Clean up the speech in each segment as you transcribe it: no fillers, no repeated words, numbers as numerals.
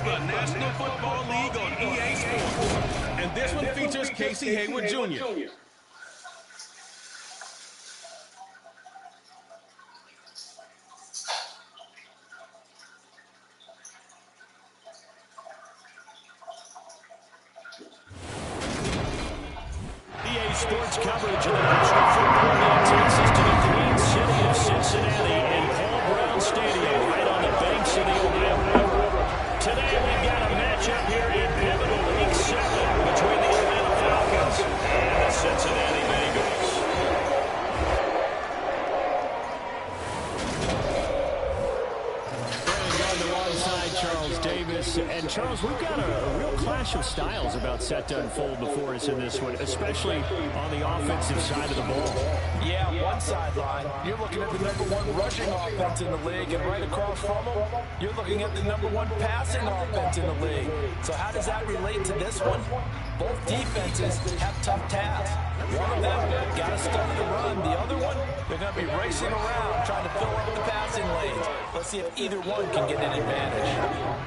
the National Football League on EA Sports. And this one features Casey Hayward Jr. EA Sports coverage of the National Football League takes us to the green city of Cincinnati and Paul Brown Stadium, right on the banks of the Ohio River. Today we've got a matchup here in pivotal Week 7 between the Atlanta Falcons and the Cincinnati Bengals. On the wrong side, Charles Davis. And Charles, we've got a real clash of styles about set to unfold before us in this one, especially on the offensive side of the ball. Yeah, one sideline, you're looking at the #1 rushing offense in the league, and right across from them, you're looking at the #1 passing offense in the league. So how does that relate to this one? Both defenses have tough tasks. One of them got to stop the run. The other one, they're going to be racing around trying to fill up the passing lanes. Let's see if either one can get an advantage.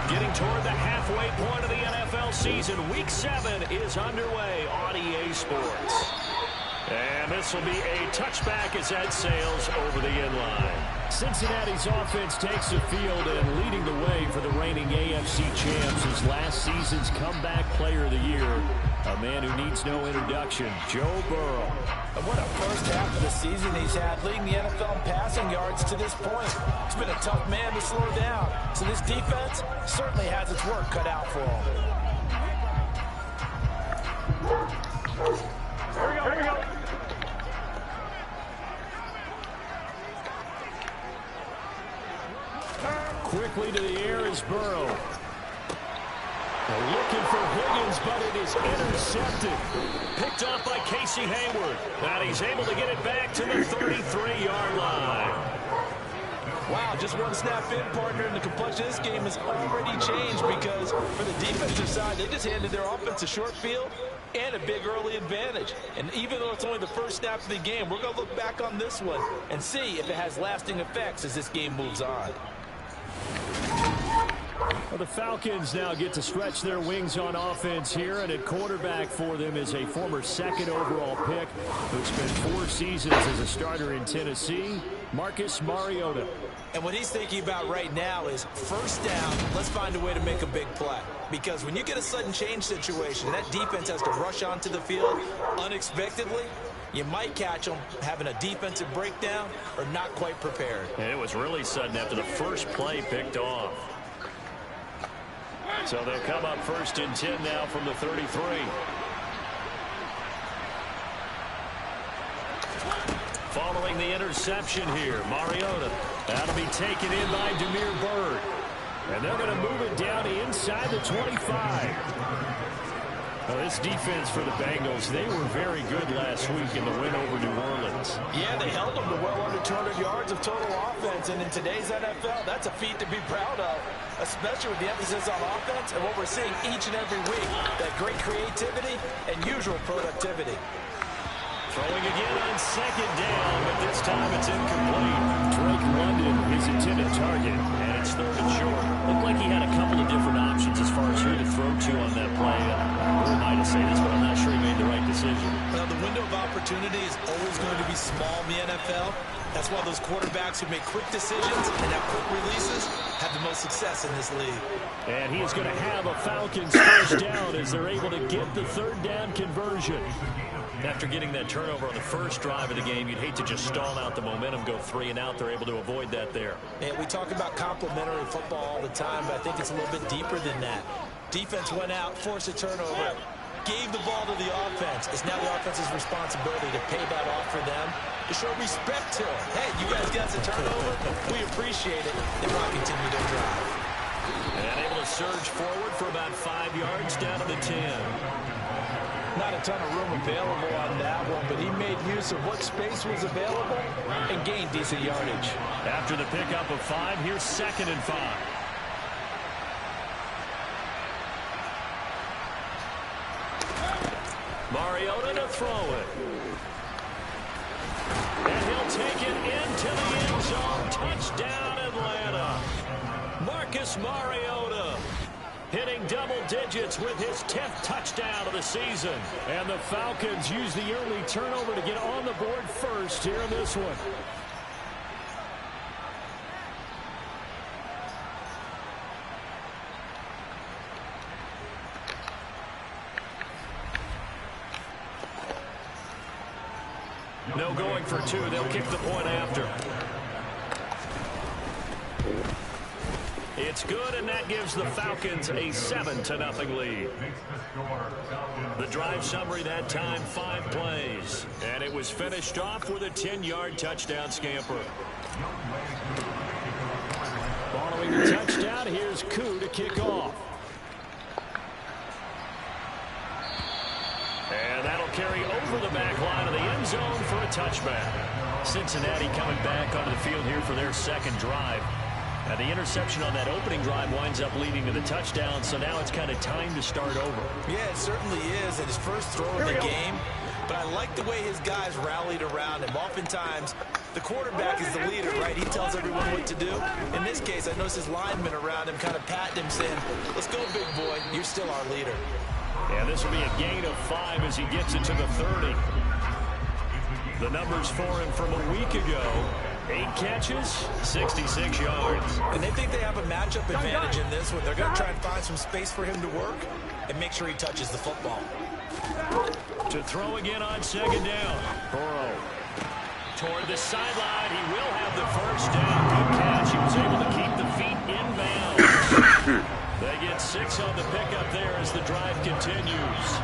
Getting toward the halfway point of the NFL season, Week 7 is underway on EA Sports. And this will be a touchback as that sails over the end line. Cincinnati's offense takes the field and leading the way for the reigning AFC champs is last season's comeback player of the year, a man who needs no introduction, Joe Burrow. And what a first half of the season he's had, leading the NFL in passing yards to this point. It's been a tough man to slow down. So this defense certainly has its work cut out for him. Here we go. Quickly to the air is Burrow. Looking for Higgins, but it is intercepted. Picked off by Casey Hayward. And he's able to get it back to the 33-yard line. Wow, just one snap in, partner, and the complexion of this game has already changed because for the defensive side, they just handed their offense a short field and a big early advantage. And even though it's only the first snap of the game, we're going to look back on this one and see if it has lasting effects as this game moves on. Well, the Falcons now get to stretch their wings on offense here, and at quarterback for them is a former second overall pick who spent 4 seasons as a starter in Tennessee, Marcus Mariota. And what he's thinking about right now is first down, let's find a way to make a big play. Because when you get a sudden change situation, that defense has to rush onto the field unexpectedly. You might catch them having a defensive breakdown or not quite prepared. And it was really sudden after the first play picked off. So they'll come up 1st and 10 now from the 33. Following the interception here, Mariota. That'll be taken in by Damiere Byrd. And they're going to move it down inside the 25. Well, this defense for the Bengals, they were very good last week in the win over New Orleans. Yeah, they held them to well under 200 yards of total offense, and in today's NFL, that's a feat to be proud of, especially with the emphasis on offense and what we're seeing each and every week, that great creativity and usual productivity. Throwing again on 2nd down, but this time it's incomplete. Drake London, his intended target, and it's 3rd and short. Looked like he had a couple of different options as far as who to throw to on that play. Who am I to say this, but I'm not sure he made the right decision. Well, the window of opportunity is always going to be small in the NFL. That's why those quarterbacks who make quick decisions and have quick releases have the most success in this league. And he is going to have a Falcons first down as they're able to get the 3rd down conversion. After getting that turnover on the first drive of the game, you'd hate to just stall out the momentum, go 3 and out. They're able to avoid that there. And we talk about complementary football all the time, but I think it's a little bit deeper than that. Defense went out, forced a turnover, gave the ball to the offense. It's now the offense's responsibility to pay that off for them, to show respect to them. Hey, you guys got the turnover. We appreciate it. They want to continue their drive. And able to surge forward for about 5 yards down to the 10. Not a ton of room available on that one, but he made use of what space was available and gained decent yardage. After the pickup of 5, here's 2nd and 5. Mariota to throw it. And he'll take it into the end zone. Touchdown, Atlanta. Marcus Mariota hitting double digits with his 10th touchdown of the season. And the Falcons use the early turnover to get on the board first here in this one. No going for 2. They'll kick the point after. It's good, and that gives the Falcons a 7-0 lead. The drive summary that time, 5 plays. And it was finished off with a 10-yard touchdown scamper. Following the touchdown, here's Koo to kick off. And that'll carry over the back line of the end zone for a touchback. Cincinnati coming back onto the field here for their second drive. And the interception on that opening drive winds up leading to the touchdown, so now it's kind of time to start over. Yeah, it certainly is, and his first throw in the game. But I like the way his guys rallied around him. Oftentimes, the quarterback is the leader, right? He tells everyone what to do. In this case, I noticed his linemen around him kind of patting him, saying, let's go, big boy. You're still our leader. And this will be a gain of 5 as he gets it to the 30. The numbers for him from a week ago. 8 catches, 66 yards. And they think they have a matchup advantage in this one. They're going to try and find some space for him to work and make sure he touches the football. To throw again on 2nd down. Burrow toward the sideline. He will have the first down. Good catch. He was able to keep the feet inbound. They get 6 on the pickup there as the drive continues.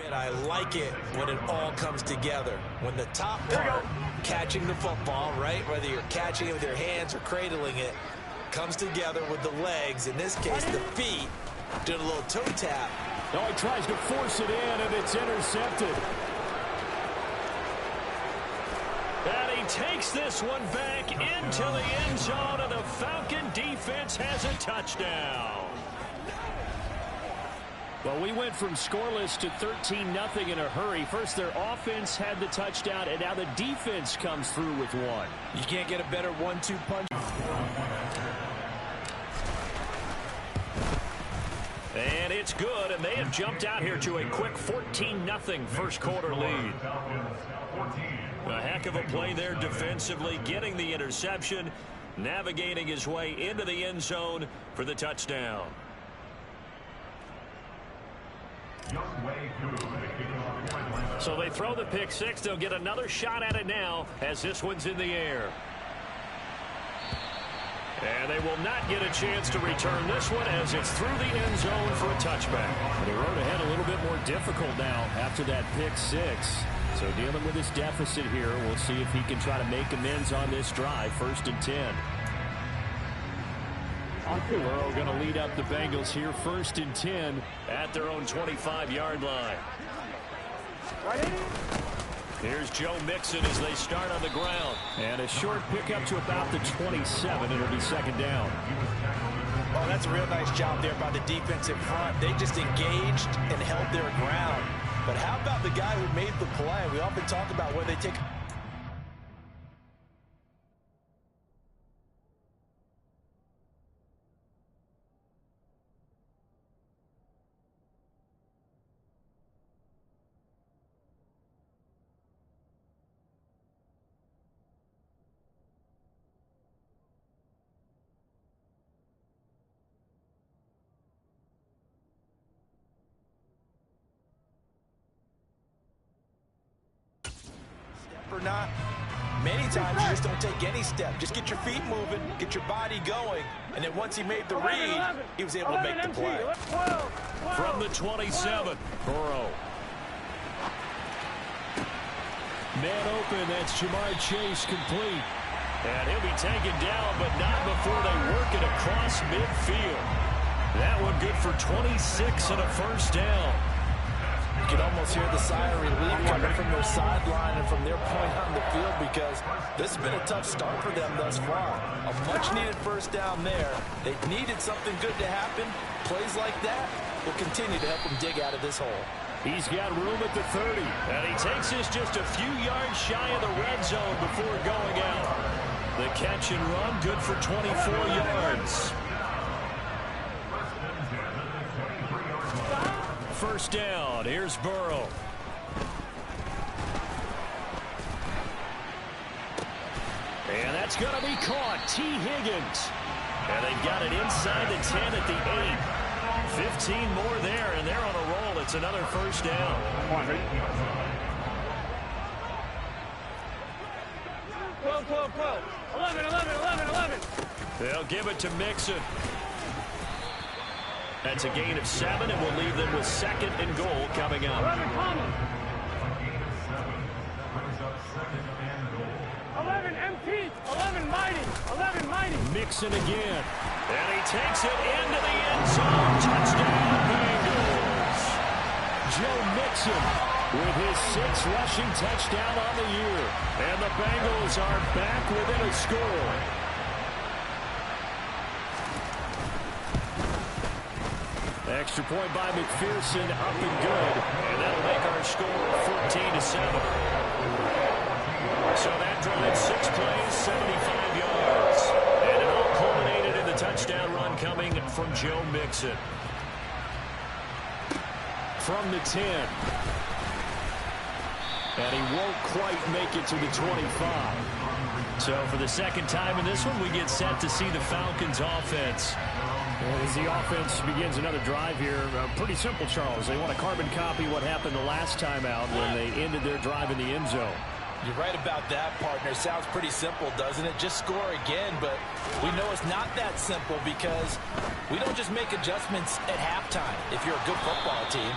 And I like it when it all comes together. When the top part, catching the football, right, whether you're catching it with your hands or cradling it, comes together with the legs, in this case the feet, doing a little toe tap. Oh, he tries to force it in, and it's intercepted. And he takes this one back into the end zone, and the Falcon defense has a touchdown. Well, we went from scoreless to 13-0 in a hurry. First, their offense had the touchdown, and now the defense comes through with one. You can't get a better 1-2 punch. And it's good, and they have jumped out here to a quick 14-0 first quarter lead. A heck of a play there defensively, getting the interception, navigating his way into the end zone for the touchdown. So they throw the pick six. They'll get another shot at it now as this one's in the air. And they will not get a chance to return this one as it's through the end zone for a touchback. The road ahead a little bit more difficult now after that pick six. So dealing with this deficit here, we'll see if he can try to make amends on this drive. 1st and 10. Burrow going to lead up the Bengals here. 1st and 10 at their own 25-yard line. Here's Joe Mixon as they start on the ground. And a short pickup to about the 27. It'll be 2nd down. Well, that's a real nice job there by the defensive front. They just engaged and held their ground. But how about the guy who made the play? We often talk about where they take... or not, many times you just don't take any step. Just get your feet moving, get your body going, and then once he made the read, he was able to make the play. From the 27, Burrow. Man open, that's Jamar Chase complete. And he'll be taken down, but not before they work it across midfield. That one good for 26 and a 1st down. You can almost hear the sigh of relief coming from their sideline and from their point on the field, because this has been a tough start for them thus far. A much-needed 1st down there. They needed something good to happen. Plays like that will continue to help them dig out of this hole. He's got room at the 30. And he takes this just a few yards shy of the red zone before going out. The catch and run, good for 24 yards. 1st down. Here's Burrow. And that's going to be caught. T. Higgins. And they've got it inside the 10 at the 8. 15 more there, and they're on a roll. It's another 1st down. 12. 11. They'll give it to Mixon. That's a gain of 7, and we'll leave them with 2nd and goal coming up. 11 empty. 11 mighty. Mixon again. And he takes it into the end zone. Touchdown, Bengals. Joe Mixon with his 6th rushing touchdown on the year. And the Bengals are back within a score. Extra point by McPherson, up and good. And that'll make our score 14-7. So that drive, 6 plays, 75 yards. And it all culminated in the touchdown run coming from Joe Mixon. From the 10. And he won't quite make it to the 25. So for the 2nd time in this one, we get set to see the Falcons offense. As the offense begins another drive here, pretty simple, Charles. They want to carbon copy what happened the last time out when they ended their drive in the end zone. You're right about that, partner. Sounds pretty simple, doesn't it? Just score again, but we know it's not that simple because we don't just make adjustments at halftime if you're a good football team.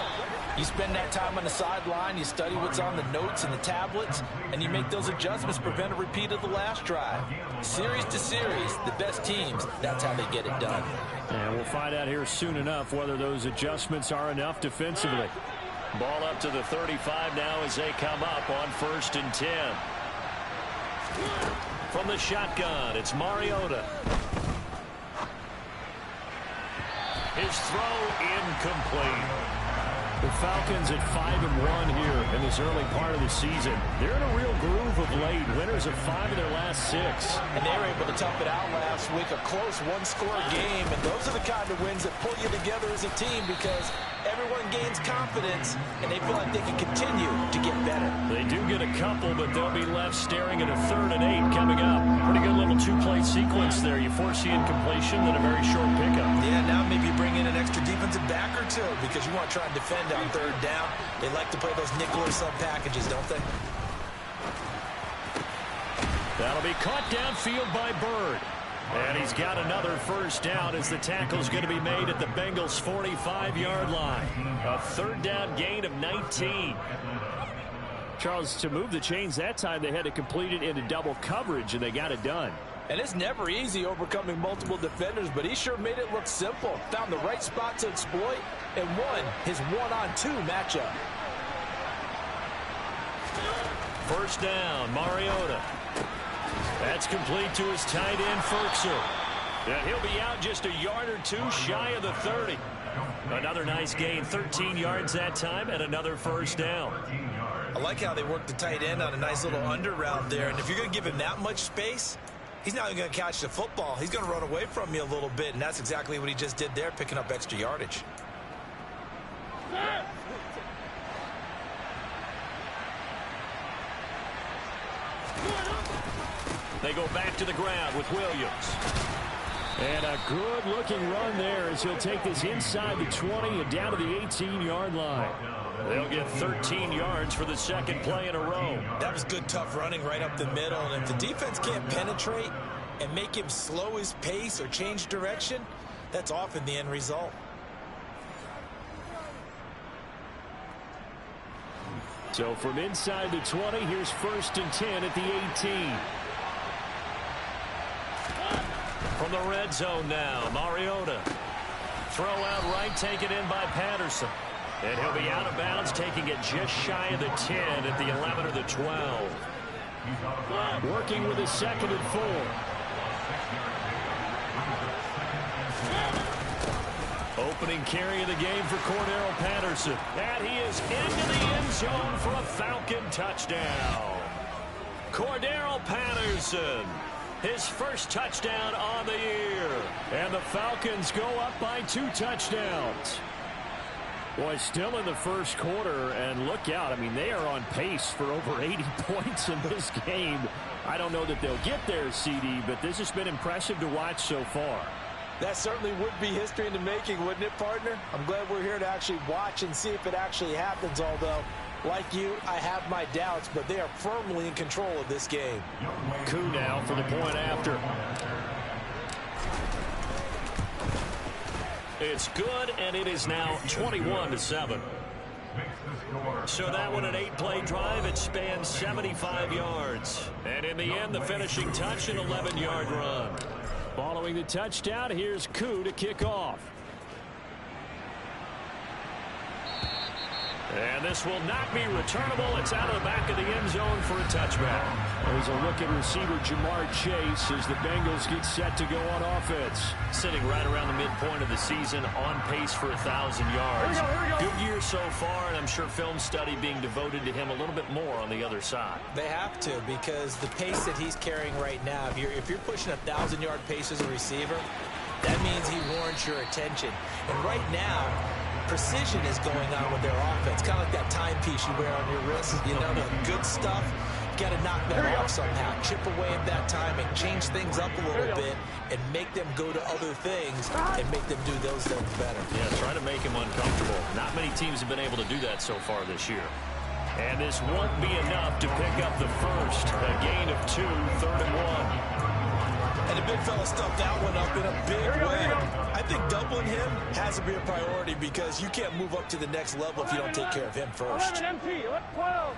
You spend that time on the sideline, you study what's on the notes and the tablets, and you make those adjustments to prevent a repeat of the last drive. Series to series, the best teams, that's how they get it done. And we'll find out here soon enough whether those adjustments are enough defensively. Ball up to the 35 now as they come up on 1st and 10. From the shotgun, it's Mariota. His throw incomplete. The Falcons at 5-1 here in this early part of the season. They're in a real groove of late. Winners of 5 of their last 6. And they were able to tough it out last week. A close one-score game. And those are the kind of wins that pull you together as a team because everyone gains confidence and they feel like they can continue to get better. They do get a couple, but they'll be left staring at a 3rd and 8 coming up. Pretty good little 2-play sequence there. You force the incompletion, then a very short pickup. Yeah, now maybe you bring in an extra defensive back or two because you want to try and defend on 3rd down. They like to play those nickel or sub packages, don't they? That'll be caught downfield by Bird. And he's got another 1st down as the tackle's going to be made at the Bengals' 45-yard line. A 3rd down gain of 19. Charles, to move the chains that time, they had to complete it into double coverage, and they got it done. And it's never easy overcoming multiple defenders, but he sure made it look simple. Found the right spot to exploit and won his 1-on-2 matchup. 1st down, Mariota. That's complete to his tight end, Ferkser. And he'll be out just a yard or 2 shy of the 30. Another nice gain, 13 yards that time, and another 1st down. I like how they work the tight end on a nice little under route there. And if you're going to give him that much space, he's not even going to catch the football. He's going to run away from you a little bit, and that's exactly what he just did there, picking up extra yardage. They go back to the ground with Williams. And a good-looking run there as he'll take this inside the 20 and down to the 18-yard line. They'll get 13 yards for the 2nd play in a row. That was good, tough running right up the middle. And if the defense can't penetrate and make him slow his pace or change direction, that's often the end result. So from inside the 20, here's 1st and 10 at the 18. From the red zone now, Mariota. Throw out right, taken in by Patterson. And he'll be out of bounds, taking it just shy of the 10 at the 11 or the 12. Working with his 2nd and 4. Opening carry of the game for Cordero Patterson. And he is into the end zone for a Falcon touchdown. Cordero Patterson, his 1st touchdown on the year. And the Falcons go up by 2 touchdowns. Boy, still in the 1st quarter, and look out. I mean, they are on pace for over 80 points in this game. I don't know that they'll get there, CD, but this has been impressive to watch so far. That certainly would be history in the making, wouldn't it, partner? I'm glad we're here to actually watch and see if it actually happens, although, like you, I have my doubts, but they are firmly in control of this game. Coup now for the point after. It's good, and it is now 21-7. So that one, an 8-play drive. It spans 75 yards. And in the end, the finishing touch, an 11-yard run. Following the touchdown, here's Coup to kick off. And this will not be returnable. It's out of the back of the end zone for a touchback. There's a look at receiver Jamar Chase as the Bengals get set to go on offense. Sitting right around the midpoint of the season, on pace for 1,000 yards. Here we go. Good year so far, and I'm sure film study being devoted to him a little bit more on the other side. They have to, because the pace that he's carrying right now, if you're pushing 1,000-yard pace as a receiver, that means he warrants your attention. And right now, precision is going on with their offense. Kind of like that timepiece you wear on your wrist. You know, the good stuff, you got to knock that off somehow. Chip away at that timing, change things up a little bit, and make them go to other things and make them do those things better. Yeah, try to make him uncomfortable. Not many teams have been able to do that so far this year. And this won't be enough to pick up the first. A gain of 2, 3rd and 1. And to big fella stuffed that one up in a big way. I think doubling him has to be a priority because you can't move up to the next level if you don't take care of him first. 11 MT, 12,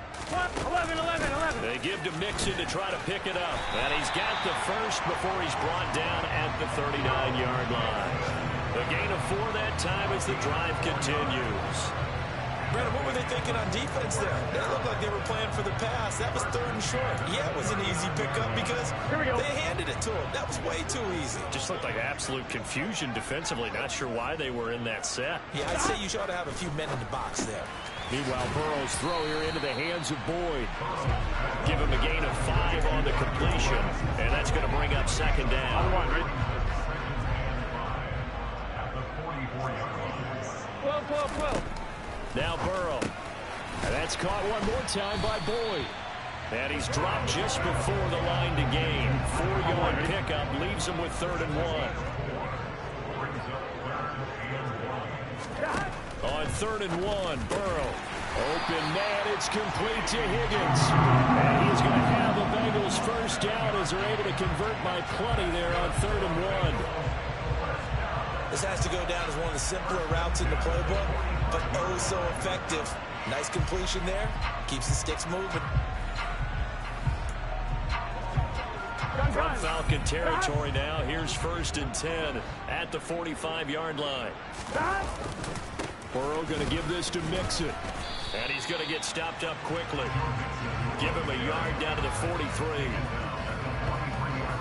11, 11, 11. They give to Mixon to try to pick it up. And he's got the first before he's brought down at the 39-yard line. The gain of 4 that time as the drive continues. Brandon, what were they thinking on defense there? They looked like they were playing for the pass. That was 3rd and short. Yeah, it was an easy pickup because they handed it to him. That was way too easy. Just looked like absolute confusion defensively. Not sure why they were in that set. Yeah, I'd say you should have a few men in the box there. Meanwhile, Burrow's throw here into the hands of Boyd. Give him a gain of 5 on the completion, and that's going to bring up 2nd down. 12. Now Burrow. And that's caught one more time by Boyd. And he's dropped just before the line to gain. 4-yard pickup leaves him with 3rd and 1. On 3rd and 1, Burrow. Open man, it's complete to Higgins. And he's going to have the Bengals first down as they're able to convert by plenty there on 3rd and 1. This has to go down as one of the simpler routes in the playbook, but oh so effective. Nice completion there. Keeps the sticks moving. From Falcon territory now, here's 1st and 10 at the 45-yard line. Burrow going to give this to Mixon. And he's going to get stopped up quickly. Give him a yard down to the 43.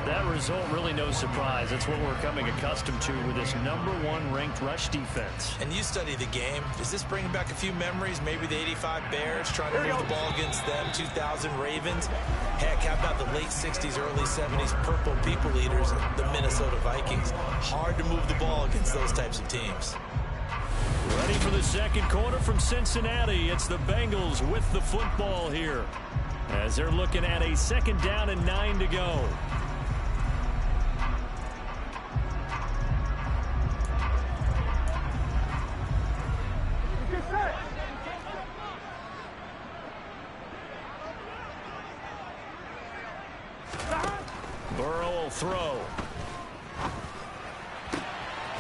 That result really no surprise. That's what we're coming accustomed to with this #1 ranked rush defense. And you study the game. Is this bringing back a few memories? Maybe the 85 Bears trying to move the ball against them, 2000 Ravens. Heck, how about the late 60s, early 70s Purple People Eaters, the Minnesota Vikings? Hard to move the ball against those types of teams. Ready for the 2nd quarter from Cincinnati. It's the Bengals with the football here as they're looking at a 2nd down and 9 to go. Burrow will throw.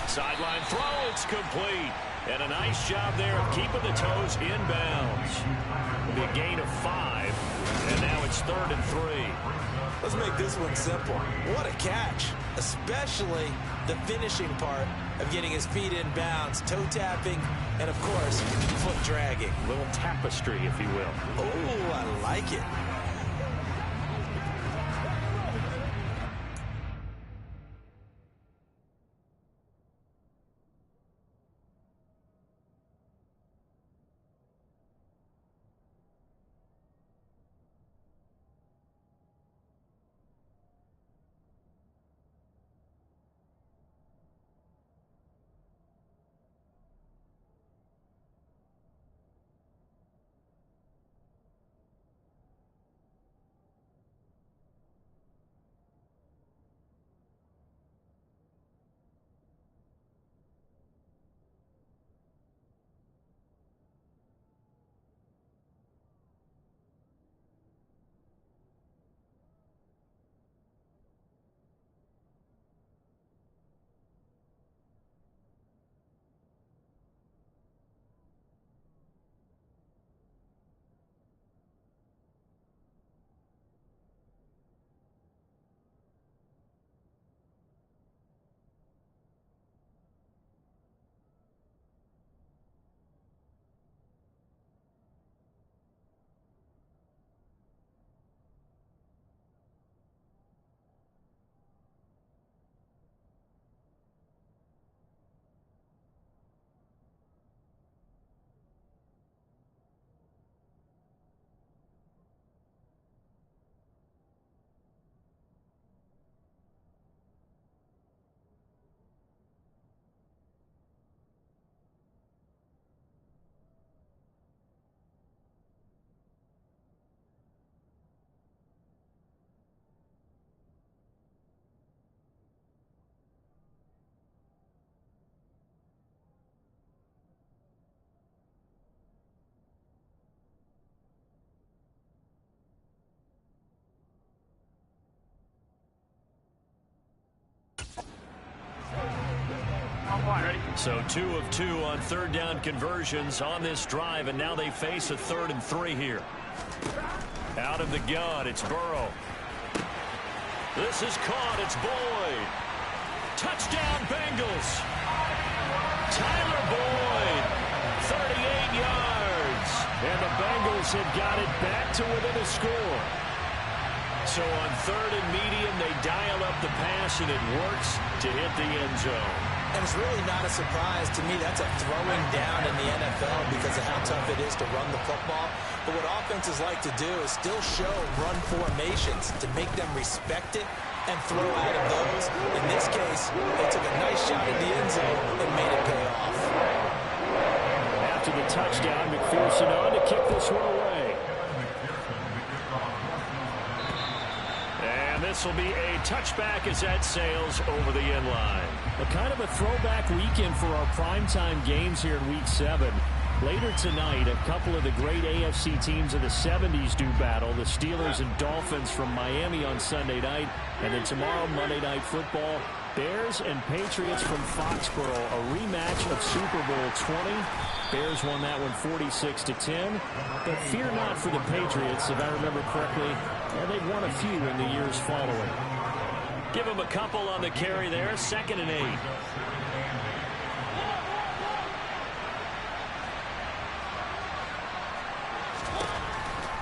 Sideline throw, it's complete. And a nice job there of keeping the toes inbounds. Big gain of 5, and now it's 3rd and 3. Let's make this one simple. What a catch, especially the finishing part of getting his feet in bounds, toe tapping, and of course, foot dragging. A little tapestry, if you will. Oh, I like it. So 2 of 2 on third down conversions on this drive, and now they face a 3rd and 3 here. Out of the gun, it's Burrow. This is caught, it's Boyd. Touchdown Bengals. Tyler Boyd, 38 yards. And the Bengals have got it back to within a score. So on 3rd and medium, they dial up the pass, and it works to hit the end zone. And it's really not a surprise to me. That's a throwing down in the NFL because of how tough it is to run the football. But what offenses like to do is still show run formations to make them respect it and throw out of those. In this case, they took a nice shot at the end zone and made it pay off. After the touchdown, McPherson on to kick this one away. And this will be a touchback as that sails over the end line. A kind of a throwback weekend for our primetime games here in Week 7. Later tonight, a couple of the great AFC teams of the 70s do battle. The Steelers and Dolphins from Miami on Sunday night. And then tomorrow, Monday Night Football, Bears and Patriots from Foxborough. A rematch of Super Bowl 20. Bears won that one 46-10. But fear not for the Patriots, if I remember correctly. They've won a few in the years following. Give them a couple on the carry there. 2nd and 8.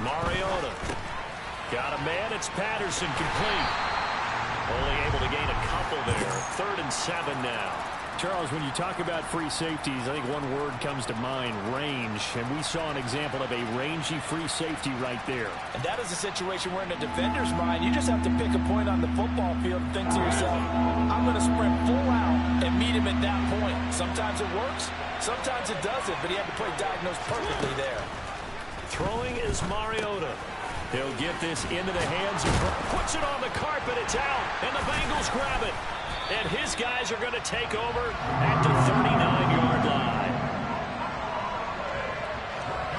Mariota. Got a man. It's Patterson complete. Only able to gain a couple there. 3rd and 7 now. Charles, when you talk about free safeties, I think one word comes to mind, range. And we saw an example of a rangy free safety right there. And that is a situation where in a defender's mind, you just have to pick a point on the football field and think to yourself, I'm going to sprint full out and meet him at that point. Sometimes it works, sometimes it doesn't, but he had to play diagnosed perfectly there. Throwing is Mariota. He'll get this into the hands of puts it on the carpet. It's out, and the Bengals grab it. And his guys are going to take over at the 39-yard line.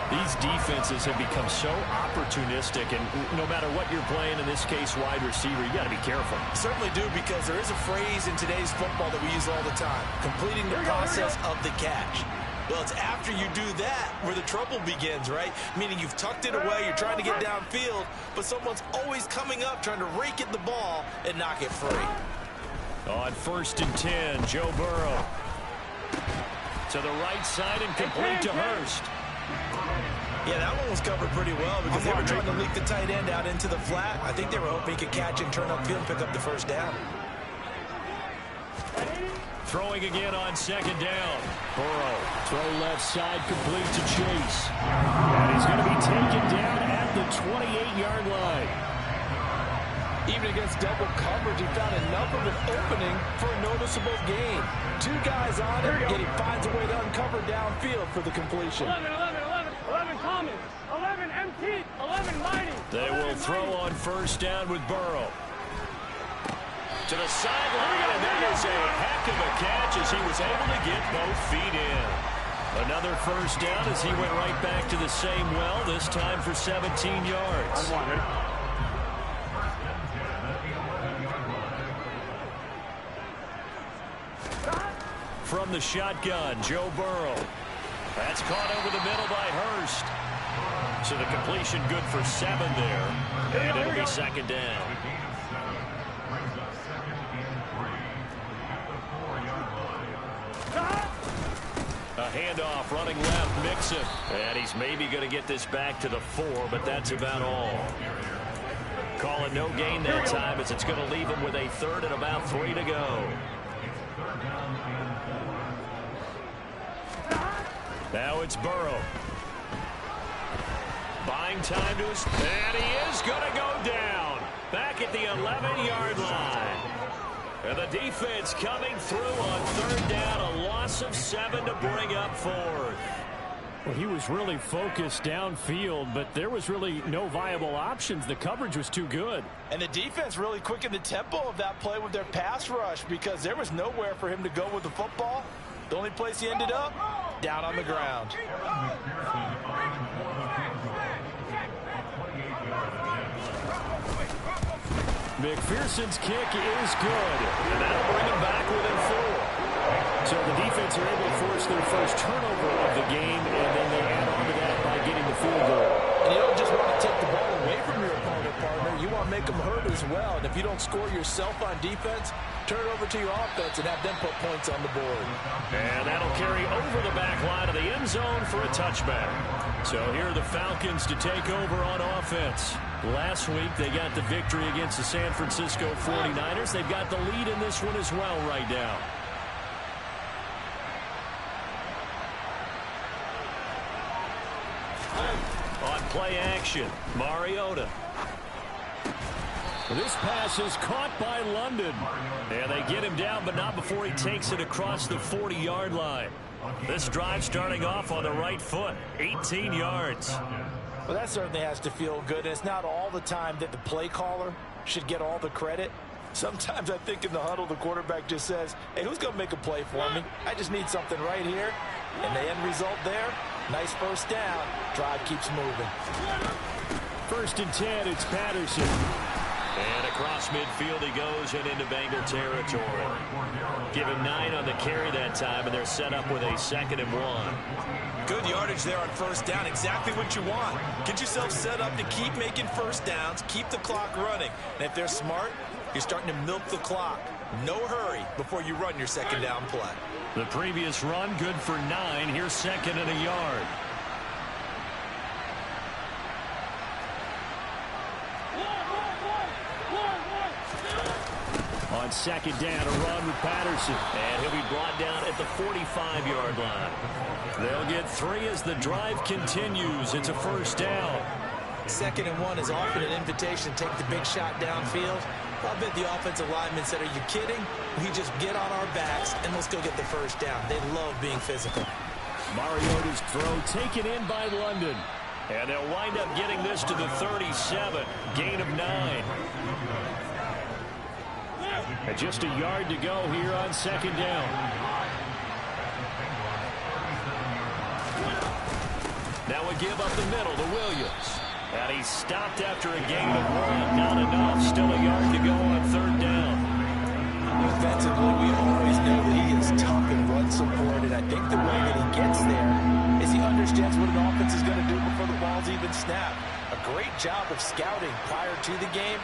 These defenses have become so opportunistic, and no matter what you're playing, in this case wide receiver, you got to be careful. Certainly do, because there is a phrase in today's football that we use all the time, completing the process of the catch. Well, it's after you do that where the trouble begins, right? Meaning you've tucked it away, you're trying to get downfield, but someone's always coming up trying to rake at the ball and knock it free. On 1st and 10, Joe Burrow. To the right side and complete to Hurst. Yeah, that one was covered pretty well because they were trying to leak the tight end out into the flat. I think they were hoping he could catch and turn upfield and pick up the 1st down. Throwing again on 2nd down. Burrow, throw left side, complete to Chase. And he's going to be taken down at the 28-yard line. Even against double coverage, he found enough of an opening for a noticeable gain. 2 guys on him, and he finds a way to uncover downfield for the completion. 11 common, 11 empty, 11 mighty. They will throw on 1st down with Burrow. To the sideline, and that is a heck of a catch as he was able to get both feet in. Another 1st down as he went right back to the same well, this time for 17 yards. From the shotgun, Joe Burrow. That's caught over the middle by Hurst. So the completion good for 7 there. And it'll be 2nd down. A handoff running left, Mixon. And he's maybe going to get this back to the 4, but that's about all. Calling no gain that time as it's going to leave him with a 3rd and about 3 to go. Now it's Burrow. Buying time to his... And he is going to go down. Back at the 11-yard line. And the defense coming through on 3rd down. A loss of 7 to bring up 4th. Well, he was really focused downfield, but there was really no viable options. The coverage was too good. And the defense really quickened the tempo of that play with their pass rush because there was nowhere for him to go with the football. The only place he ended up, down on the ground. McPherson's kick is good. And that'll bring him back within 4. So the defense are able to force their first turnover of the game, and then they add on to that by getting the field goal. And you don't just want to take the ball away from your opponent, partner. You want to make them hurt as well. And if you don't score yourself on defense, turn it over to your offense and have them put points on the board. And that'll carry over the back line of the end zone for a touchback. So here are the Falcons to take over on offense. Last week, they got the victory against the San Francisco 49ers. They've got the lead in this one as well right now. On play action, Mariota. This pass is caught by London. And they get him down, but not before he takes it across the 40-yard line. This drive starting off on the right foot, 18 yards. Well, that certainly has to feel good. It's not all the time that the play caller should get all the credit. Sometimes I think in the huddle, the quarterback just says, hey, who's going to make a play for me? I just need something right here. And the end result there, nice first down. Drive keeps moving. 1st and 10, it's Patterson. And across midfield he goes and into Bengal territory. Give him 9 on the carry that time, and they're set up with a 2nd and 1. Good yardage there on first down. Exactly what you want. Get yourself set up to keep making first downs, keep the clock running. And if they're smart, you're starting to milk the clock. No hurry before you run your 2nd down play. The previous run good for 9. Here's 2nd and a yard. On 2nd down, a run with Patterson. And he'll be brought down at the 45-yard line. They'll get 3 as the drive continues. It's a first down. 2nd and 1 is often an invitation to take the big shot downfield. I bet the offensive lineman said, are you kidding? We just get on our backs and let's go get the first down. They love being physical. Mariota's throw taken in by London. And they'll wind up getting this to the 37. Gain of 9. And just a yard to go here on 2nd down. Now a give up the middle to Williams. And he's stopped after a gain of 1. Not enough. Still a yard to go on 3rd down. Defensively, we always know that he is tough and run support. And I think the way that he gets there is he understands what an offense is going to do before the ball's even snapped. A great job of scouting prior to the game.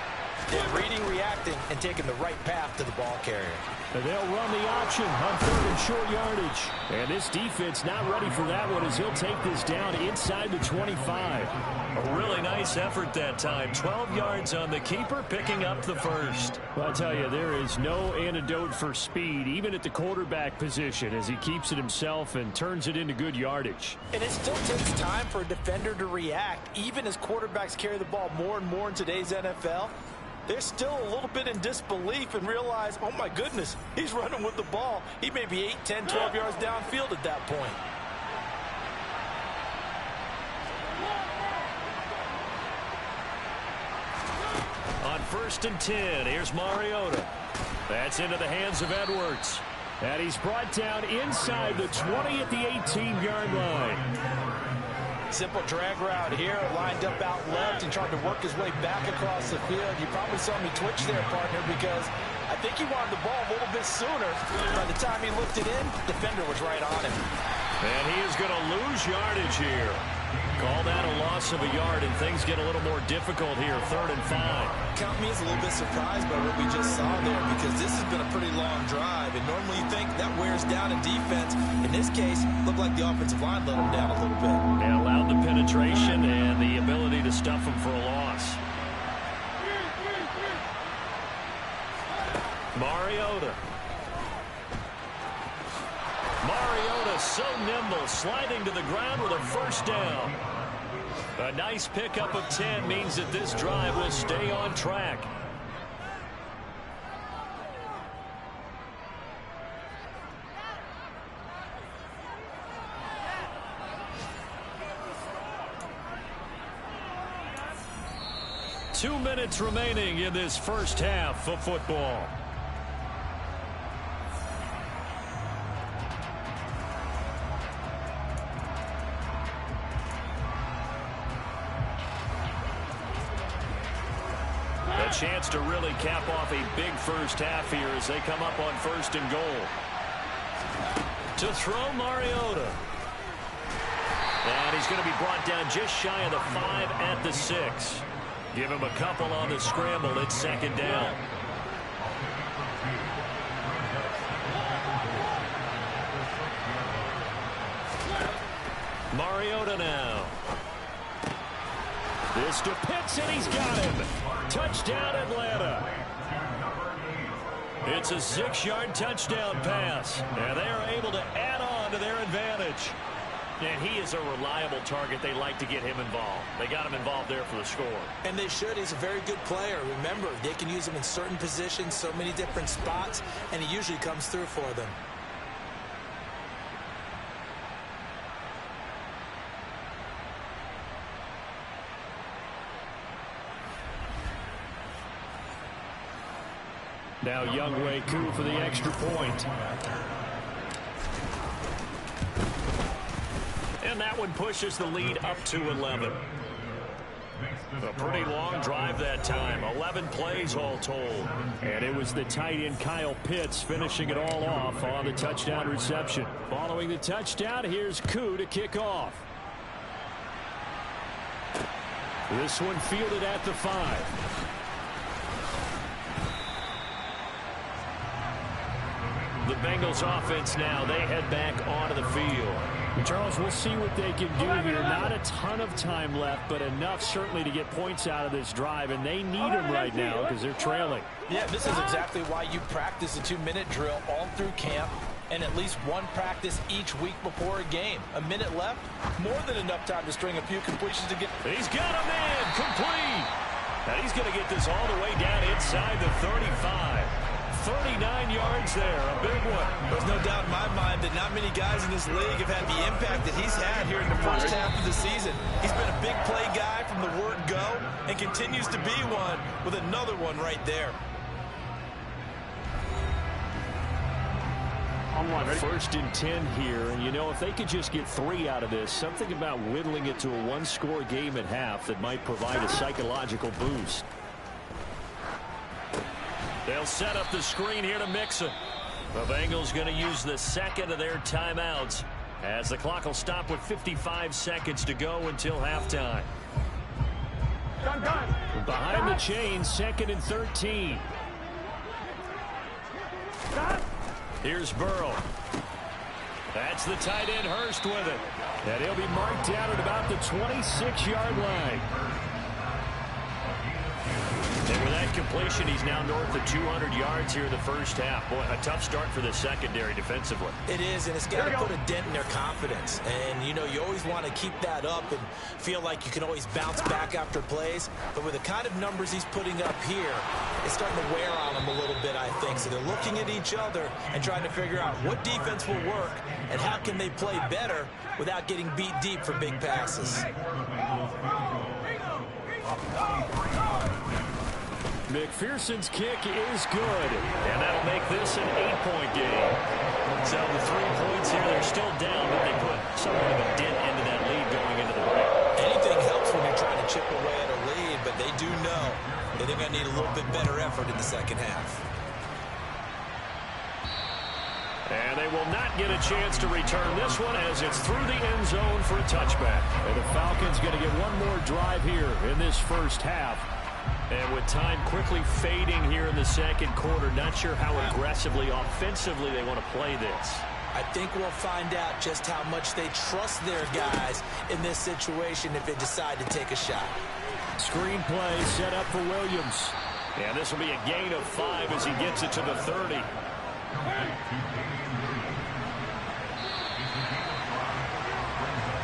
They're reading, reacting, and taking the right path to the ball carrier. And they'll run the option on 3rd and short yardage. And this defense not ready for that one as he'll take this down inside the 25. A really nice effort that time. 12 yards on the keeper, picking up the first. Well, I tell you, there is no antidote for speed, even at the quarterback position, as he keeps it himself and turns it into good yardage. And it still takes time for a defender to react, even as quarterbacks carry the ball more and more in today's NFL. They're still a little bit in disbelief and realize, oh my goodness, he's running with the ball. He may be 8, 10, 12 yards downfield at that point. On 1st and 10, here's Mariota. That's into the hands of Edwards. And he's brought down inside the 20 at the 18-yard line. Simple drag route here, lined up out left and trying to work his way back across the field. You probably saw me twitch there, partner, because I think he wanted the ball a little bit sooner. By the time he looked it in, defender was right on him. And he is going to lose yardage here. Call that a loss of a yard, and things get a little more difficult here, 3rd and 5. Count me as a little bit surprised by what we just saw there, because this has been a pretty long drive, and normally you think that wears down in defense. In this case, looked like the offensive line let him down a little bit. And allowed the penetration and the ability to stuff him for a loss. Mariota. Mariota so nimble, sliding to the ground with a first down. A nice pickup of 10 means that this drive will stay on track. Two minutes remaining in this first half of football. Chance to really cap off a big first half here as they come up on 1st and goal. To throw Mariota. And he's going to be brought down just shy of the 5 at the 6. Give him a couple on the scramble. It's second down. Mariota now. This to Pitts, and he's got him. Touchdown, Atlanta. It's a 6-yard touchdown pass, and they are able to add on to their advantage. And he is a reliable target. They like to get him involved. They got him involved there for the score. And they should. He's a very good player. Remember, they can use him in certain positions, so many different spots, and he usually comes through for them. Now Younghoe Koo for the extra point. And that one pushes the lead up to 11. A pretty long drive that time. 11 plays all told. And it was the tight end Kyle Pitts finishing it all off on the touchdown reception. Following the touchdown, here's Koo to kick off. This one fielded at the 5. The Bengals offense now, they head back onto the field. Charles, we'll see what they can do here. Not a ton of time left, but enough certainly to get points out of this drive, and they need them right now because they're trailing. Yeah, this is exactly why you practice a 2-minute drill all through camp and at least one practice each week before a game. A minute left, more than enough time to string a few completions to get... He's got a man complete. And he's going to get this all the way down inside the 35. 39 yards there, a big one. There's no doubt in my mind that not many guys in this league have had the impact that he's had here in the first half of the season. He's been a big play guy from the word go and continues to be one with another one right there. First and 10 here, and you know, if they could just get 3 out of this, something about whittling it to a 1-score game at half that might provide a psychological boost. They'll set up the screen here to Mixon. The Bengals going to use the second of their timeouts as the clock will stop with 55 seconds to go until halftime. Behind the chains, 2nd and 13. Here's Burrow. That's the tight end Hurst with it. And he'll be marked down at about the 26-yard line. And with that completion, he's now north of 200 yards here in the first half. Boy, a tough start for the secondary defensively. It is, and it's got to put a dent in their confidence. And, you know, you always want to keep that up and feel like you can always bounce back after plays. But with the kind of numbers he's putting up here, it's starting to wear on them a little bit, I think. So they're looking at each other and trying to figure out what defense will work and how can they play better without getting beat deep for big passes. McPherson's kick is good, and that'll make this an 8-point game. So the 3 points here, they're still down, but they put somewhat of a dent into that lead going into the break. Anything helps when you're trying to chip away at a lead, but they do know that they're going to need a little bit better effort in the second half. And they will not get a chance to return this one as it's through the end zone for a touchback. And the Falcons going to get one more drive here in this first half. And with time quickly fading here in the second quarter, not sure how aggressively, offensively they want to play this. I think we'll find out just how much they trust their guys in this situation if they decide to take a shot. Screen play set up for Williams. And this will be a gain of 5 as he gets it to the 30.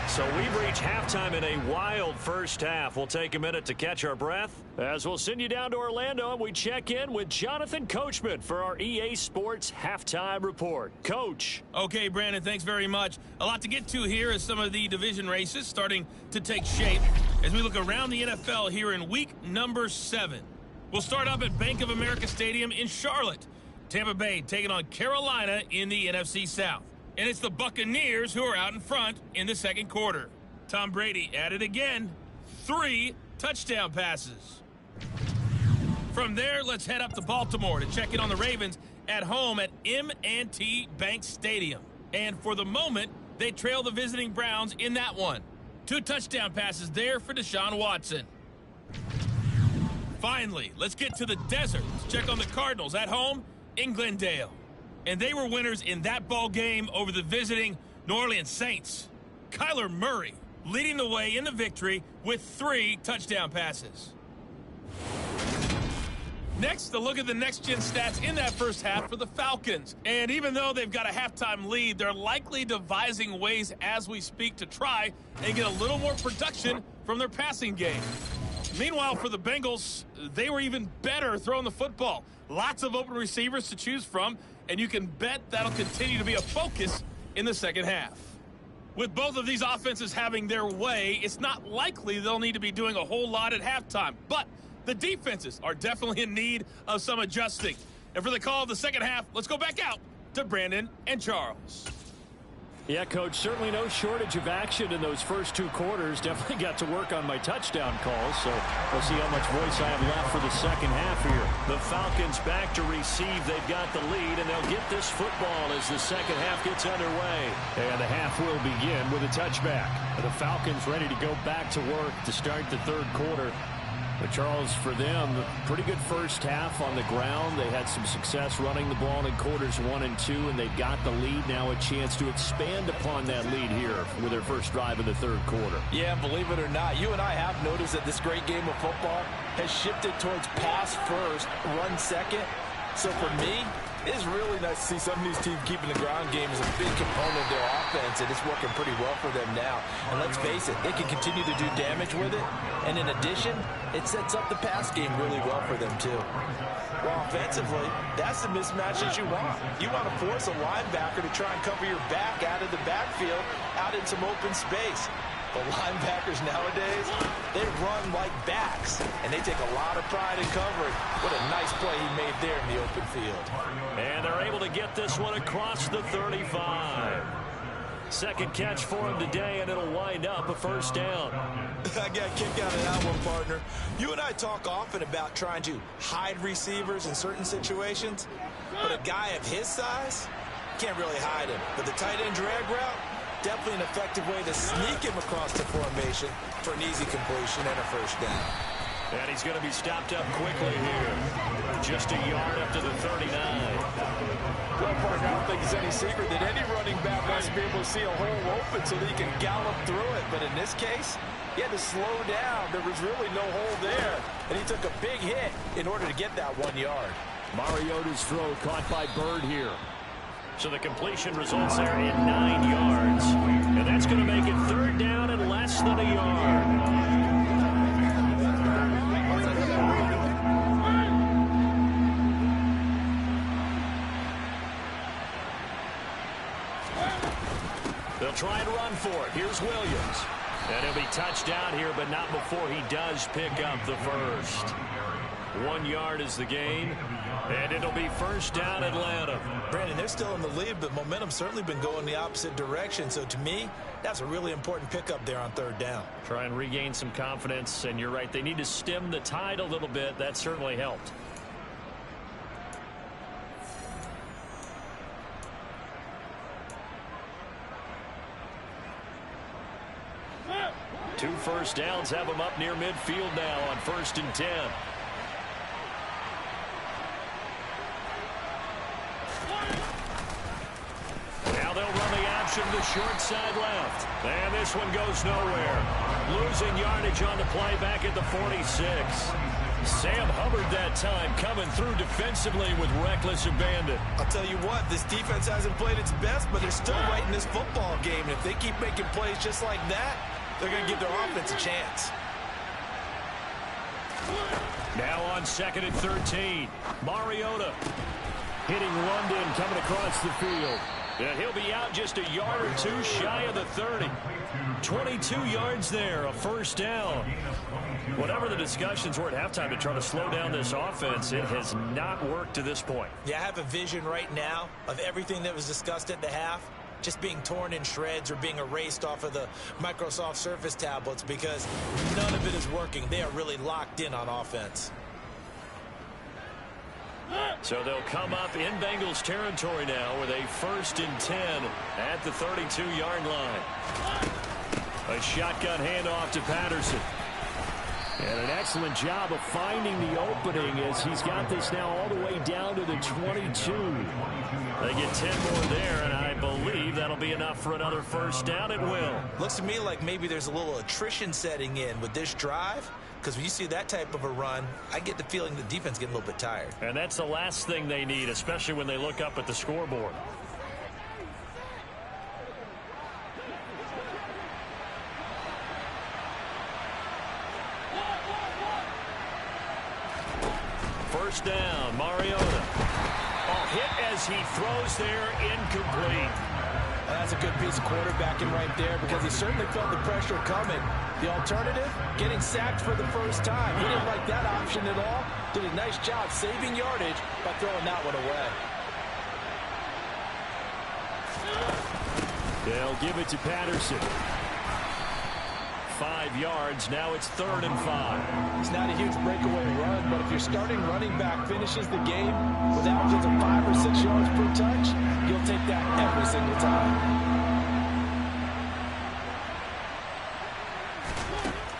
So we've reached halftime in a wild first half. We'll take a minute to catch our breath as we'll send you down to Orlando and we check in with Jonathan Coachman for our EA Sports Halftime Report. Coach. Okay, Brandon, thanks very much. A lot to get to here as some of the division races starting to take shape as we look around the NFL here in week number 7. We'll start up at Bank of America Stadium in Charlotte. Tampa Bay taking on Carolina in the NFC South. And it's the Buccaneers who are out in front in the second quarter. Tom Brady at it again. 3 touchdown passes. From there, let's head up to Baltimore to check in on the Ravens at home at M&T Bank Stadium. And for the moment, they trail the visiting Browns in that one. 2 touchdown passes there for Deshaun Watson. Finally, let's get to the desert. Let's check on the Cardinals at home in Glendale. And they were winners in that ball game over the visiting New Orleans Saints. Kyler Murray leading the way in the victory with 3 touchdown passes. Next, a look at the next-gen stats in that first half for the Falcons. And even though they've got a halftime lead, they're likely devising ways as we speak to try and get a little more production from their passing game. Meanwhile, for the Bengals, they were even better throwing the football. Lots of open receivers to choose from, and you can bet that'll continue to be a focus in the second half. With both of these offenses having their way, it's not likely they'll need to be doing a whole lot at halftime. But the defenses are definitely in need of some adjusting. And for the call of the second half, let's go back out to Brandon and Charles. Yeah, Coach, certainly no shortage of action in those first 2 quarters. Definitely got to work on my touchdown calls, so we'll see how much voice I have left for the second half here. The Falcons back to receive. They've got the lead, and they'll get this football as the second half gets underway. And the half will begin with a touchback. The Falcons ready to go back to work to start the third quarter. But Charles, for them, pretty good first half on the ground. They had some success running the ball in quarters 1 and 2, and they've got the lead now, a chance to expand upon that lead here with their first drive of the third quarter. Yeah, believe it or not, you and I have noticed that this great game of football has shifted towards pass first, run second. So for me, it's really nice to see some of these teams keeping the ground game as a big component of their offense, and it's working pretty well for them now. And let's face it, they can continue to do damage with it. And in addition, it sets up the pass game really well for them, too. Well, offensively, that's the mismatch that you want. You want to force a linebacker to try and cover your back out of the backfield, out in some open space. The linebackers nowadays, they run like backs, and they take a lot of pride in covering. What a nice play he made there in the open field. And they're able to get this one across the 35. Second catch for him today, and it'll wind up a first down. I got a kick out of that one, partner. You and I talk often about trying to hide receivers in certain situations, but a guy of his size can't really hide him. But the tight end drag route, definitely an effective way to sneak him across the formation for an easy completion and a first down. And he's going to be stopped up quickly here. Just a yard up to the 39. Well, partner, I don't think it's any secret that any running back wants to be able to see a hole open so that he can gallop through it. But in this case, he had to slow down. There was really no hole there. And he took a big hit in order to get that 1 yard. Mariota's throw caught by Bird here. So the completion results there in 9 yards. And that's going to make it third down and less than a yard. They'll try and run for it. Here's Williams. And he'll be touched down here, but not before he does pick up the first. 1 yard is the gain, and it'll be first down Atlanta. Brandon, they're still in the lead, but momentum's certainly been going the opposite direction. So to me, that's a really important pickup there on third down. Try and regain some confidence, and you're right. They need to stem the tide a little bit. That certainly helped. Two first downs have them up near midfield now on 1st and 10. Now they'll run the option to short side left. And this one goes nowhere. Losing yardage on the play back at the 46. Sam Hubbard that time coming through defensively with reckless abandon. I'll tell you what, this defense hasn't played its best, but they're still right in this football game. And if they keep making plays just like that, they're going to give their offense a chance. Now on 2nd and 13. Mariota hitting London coming across the field. And he'll be out just a yard or two shy of the 30. 22 yards there, a first down. Whatever the discussions were at halftime to try to slow down this offense, it has not worked to this point. Yeah, I have a vision right now of everything that was discussed at the half just being torn in shreds or being erased off of the Microsoft Surface tablets because none of it is working. They are really locked in on offense. So they'll come up in Bengals territory now with a 1st and 10 at the 32-yard line. A shotgun handoff to Patterson. And an excellent job of finding the opening as he's got this now all the way down to the 22. They get 10 more there, and I believe that'll be enough for another first down. It will. Looks to me like maybe there's a little attrition setting in with this drive, because when you see that type of a run, I get the feeling the defense getting a little bit tired. And that's the last thing they need, especially when they look up at the scoreboard. First down, Mariota. Oh, hit as he throws there, incomplete. That's a good piece of quarterbacking right there, because he certainly felt the pressure coming. The alternative, getting sacked for the first time. He didn't like that option at all. Did a nice job saving yardage by throwing that one away. They'll give it to Patterson. 5 yards. Now it's 3rd and 5. It's not a huge breakaway run, but if your starting running back finishes the game with averages of 5 or 6 yards per touch, you'll take that every single time.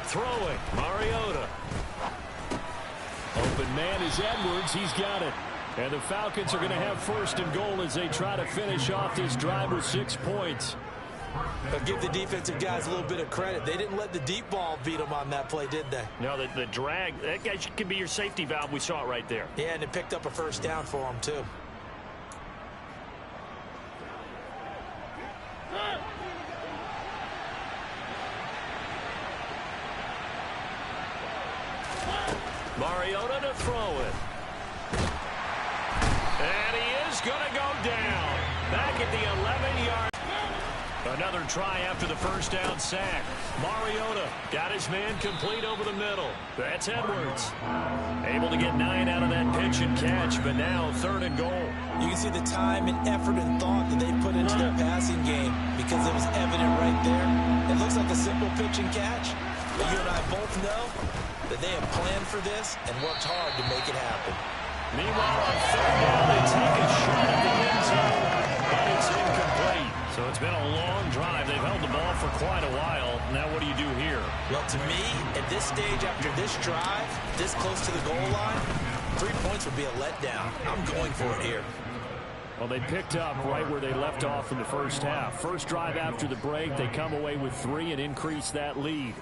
Throwing, Mariota. Open man is Edwards. He's got it. And the Falcons are going to have 1st and goal as they try to finish off this drive with 6 points. But give the defensive guys a little bit of credit. They didn't let the deep ball beat them on that play, did they? No, the drag, that guy could be your safety valve. We saw it right there. Yeah, and it picked up a first down for them, too. Mariota to throw it. And he is going to go down. Back at the 11-yard. Another try after the first down sack. Mariota got his man complete over the middle. That's Edwards. Able to get 9 out of that pitch and catch, but now 3rd and goal. You can see the time and effort and thought that they put into their passing game, because it was evident right there. It looks like a simple pitch and catch, but you and I both know that they have planned for this and worked hard to make it happen. Meanwhile, on 3rd down, they take a shot at the end zone, but it's incomplete. So it's been a long drive. They've held the ball for quite a while. Now what do you do here? Well, to me, at this stage, after this drive, this close to the goal line, 3 points would be a letdown. I'm going for it here. Well, they picked up right where they left off in the first half. First drive after the break, they come away with 3 and increase that lead.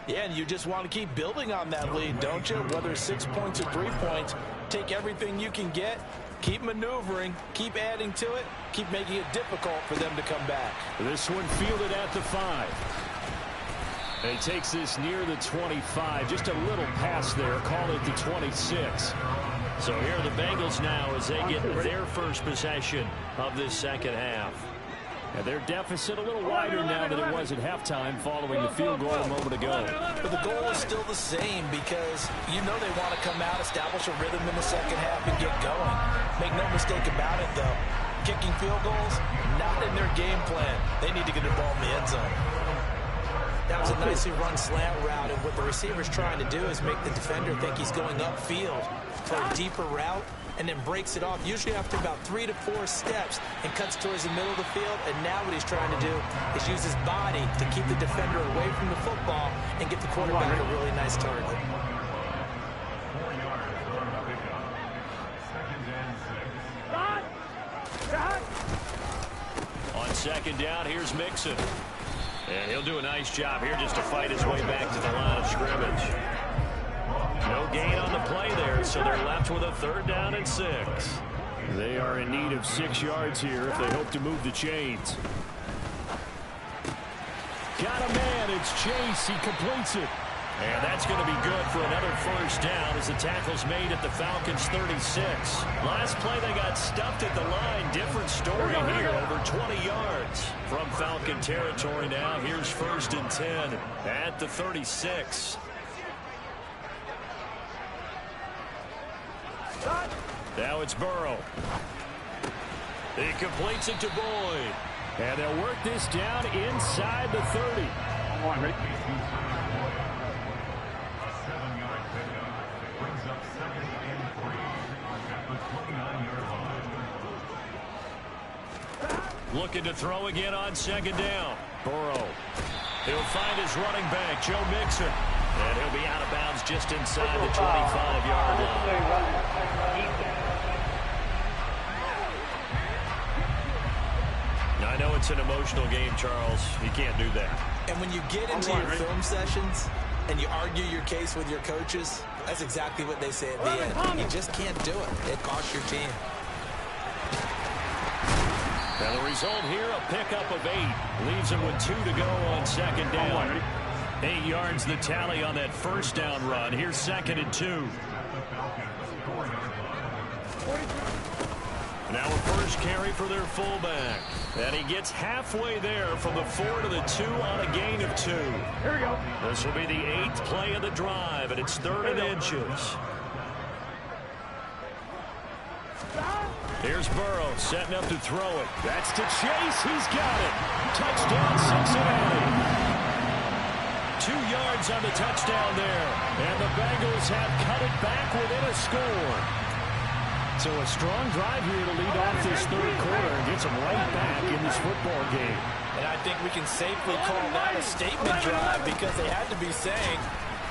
Yeah, and you just want to keep building on that lead, don't you? Whether it's 6 points or 3 points, take everything you can get, keep maneuvering, keep adding to it, keep making it difficult for them to come back. This one fielded at the 5. He takes this near the 25. Just a little pass there. Call it the 26. So here are the Bengals now as they get their first possession of this second half. And their deficit a little wider now than it was at halftime following the field goal a moment ago. But the goal is still the same, because you know they want to come out, establish a rhythm in the second half, and get going. Make no mistake about it, though. Kicking field goals, not in their game plan. They need to get the ball in the end zone. That was a nicely run slant route, and what the receiver's trying to do is make the defender think he's going upfield for a deeper route, and then breaks it off, usually after about 3 to 4 steps, and cuts towards the middle of the field. And now what he's trying to do is use his body to keep the defender away from the football and get the quarterback a really nice target. On second down, here's Mixon. And he'll do a nice job here just to fight his way back to the line of scrimmage. No gain on the play there, so they're left with a 3rd down and 6. They are in need of 6 yards here if they hope to move the chains. Got a man, it's Chase, he completes it. And that's going to be good for another first down as the tackle's made at the Falcons 36. Last play they got stuffed at the line. Different story here, over 20 yards from Falcon territory now. Here's 1st and 10 at the 36. Now it's Burrow. He completes it to Boyd. And they'll work this down inside the 30. Looking to throw again on second down. Burrow. He'll find his running back, Joe Mixon. And he'll be out of bounds just inside the 25-yard line. I know it's an emotional game, Charles. You can't do that. And when you get into your film sessions and you argue your case with your coaches, that's exactly what they say at the end. You just can't do it. It costs your team. Now the result here, a pickup of 8. Leaves him with 2 to go on second down. 8 yards the tally on that first down run. Here's 2nd and 2. Now a first carry for their fullback. And he gets halfway there from the 4 to the 2 on a gain of 2. Here we go. This will be the 8th play of the drive, and it's 3rd and inches. Here's Burrow setting up to throw it. That's to Chase. He's got it. Touchdown, Cincinnati. 2 yards on the touchdown there. And the Bengals have cut it back within a score. So a strong drive here to lead off this third quarter and gets them right back in this football game. And I think we can safely call that a statement drive because they had to be saying,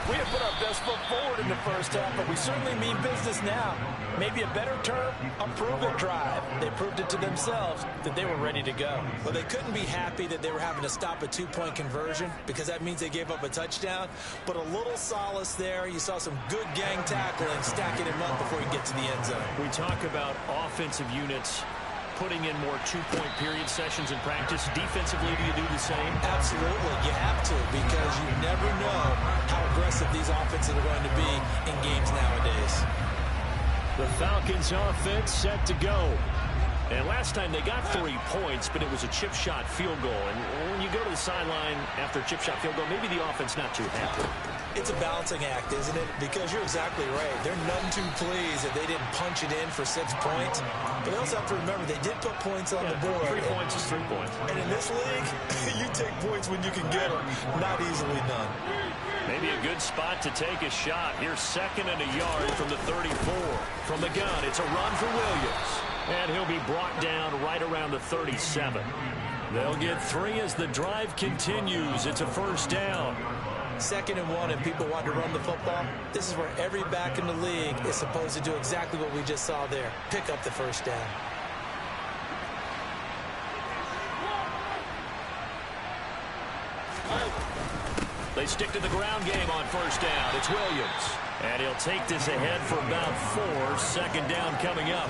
we have put our best foot forward in the first half, but we certainly mean business now. Maybe a better term, a prove-it drive. They proved it to themselves that they were ready to go. Well, they couldn't be happy that they were having to stop a 2-point conversion because that means they gave up a touchdown. But a little solace there. You saw some good gang tackling, stacking him up before you get to the end zone. We talk about offensive units putting in more 2-point period sessions in practice. Defensively, do you do the same? Absolutely. You have to because you never know how aggressive these offenses are going to be in games nowadays. The Falcons offense set to go. And last time they got 3 points, but it was a chip shot field goal. And when you go to the sideline after a chip shot field goal, maybe the offense not too happy. It's a balancing act, isn't it? Because you're exactly right. They're none too pleased that they didn't punch it in for 6 points. But they also have to remember they did put points on the board. 3 points is 3 points. And in this league, you take points when you can get them. Not easily done. Maybe a good spot to take a shot. Here's 2nd and a yard from the 34. From the gun, it's a run for Williams. And he'll be brought down right around the 37. They'll get 3 as the drive continues. It's a first down. 2nd and 1 and people want to run the football. This is where every back in the league is supposed to do exactly what we just saw there. Pick up the first down. They stick to the ground game on first down. It's Williams. And he'll take this ahead for about 4. 2nd down coming up.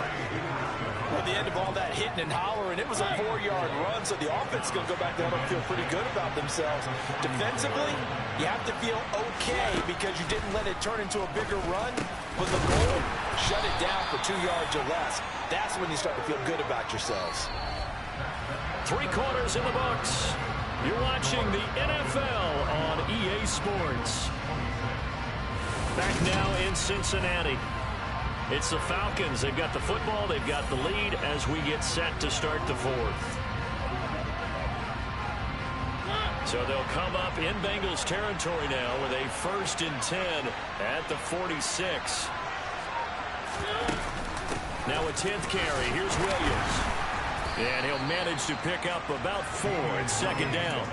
At the end of all that hitting and hollering, it was a 4-yard run, so the offense is going to go back there and feel pretty good about themselves. Defensively, you have to feel okay because you didn't let it turn into a bigger run. But the goal, shut it down for 2 yards or less. That's when you start to feel good about yourselves. 3 quarters in the books. You're watching the NFL on EA Sports. Back now in Cincinnati. It's the Falcons. They've got the football. They've got the lead as we get set to start the 4th. So they'll come up in Bengals territory now with a 1st and 10 at the 46. Now a 10th carry. Here's Williams. And he'll manage to pick up about 4 at 2nd down.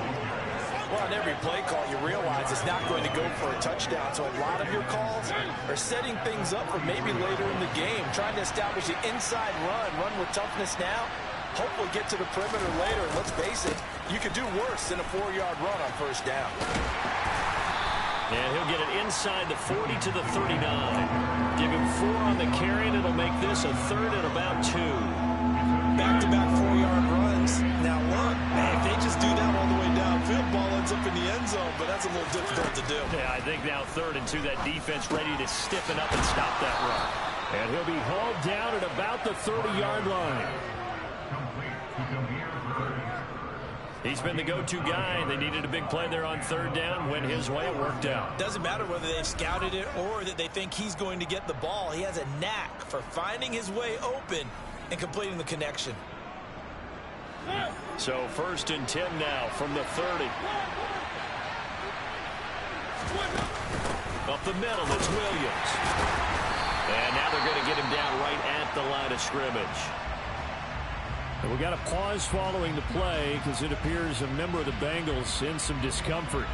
Well, on every play call, you realize it's not going to go for a touchdown. So a lot of your calls are setting things up for maybe later in the game, trying to establish the inside run with toughness now, hopefully get to the perimeter later. And let's face it, you could do worse than a 4-yard run on first down. And he'll get it inside the 40 to the 39. Give him 4 on the carry, and it'll make this a 3rd and about 2. Back-to-back 4-yard runs. Now look, man, if they just do that all the way downfield, ball ends up in the end zone, but that's a little difficult to do. Yeah, I think now 3rd and 2, that defense ready to stiffen up and stop that run. And he'll be hauled down at about the 30-yard line. He's been the go-to guy. They needed a big play there on 3rd down. Went his way. It worked out. Doesn't matter whether they've scouted it or that they think he's going to get the ball. He has a knack for finding his way open and completing the connection. So 1st and 10 now from the 30. Up the middle, it's Williams. And now they're going to get him down right at the line of scrimmage. And we got a pause following the play because it appears a member of the Bengals in some discomfort.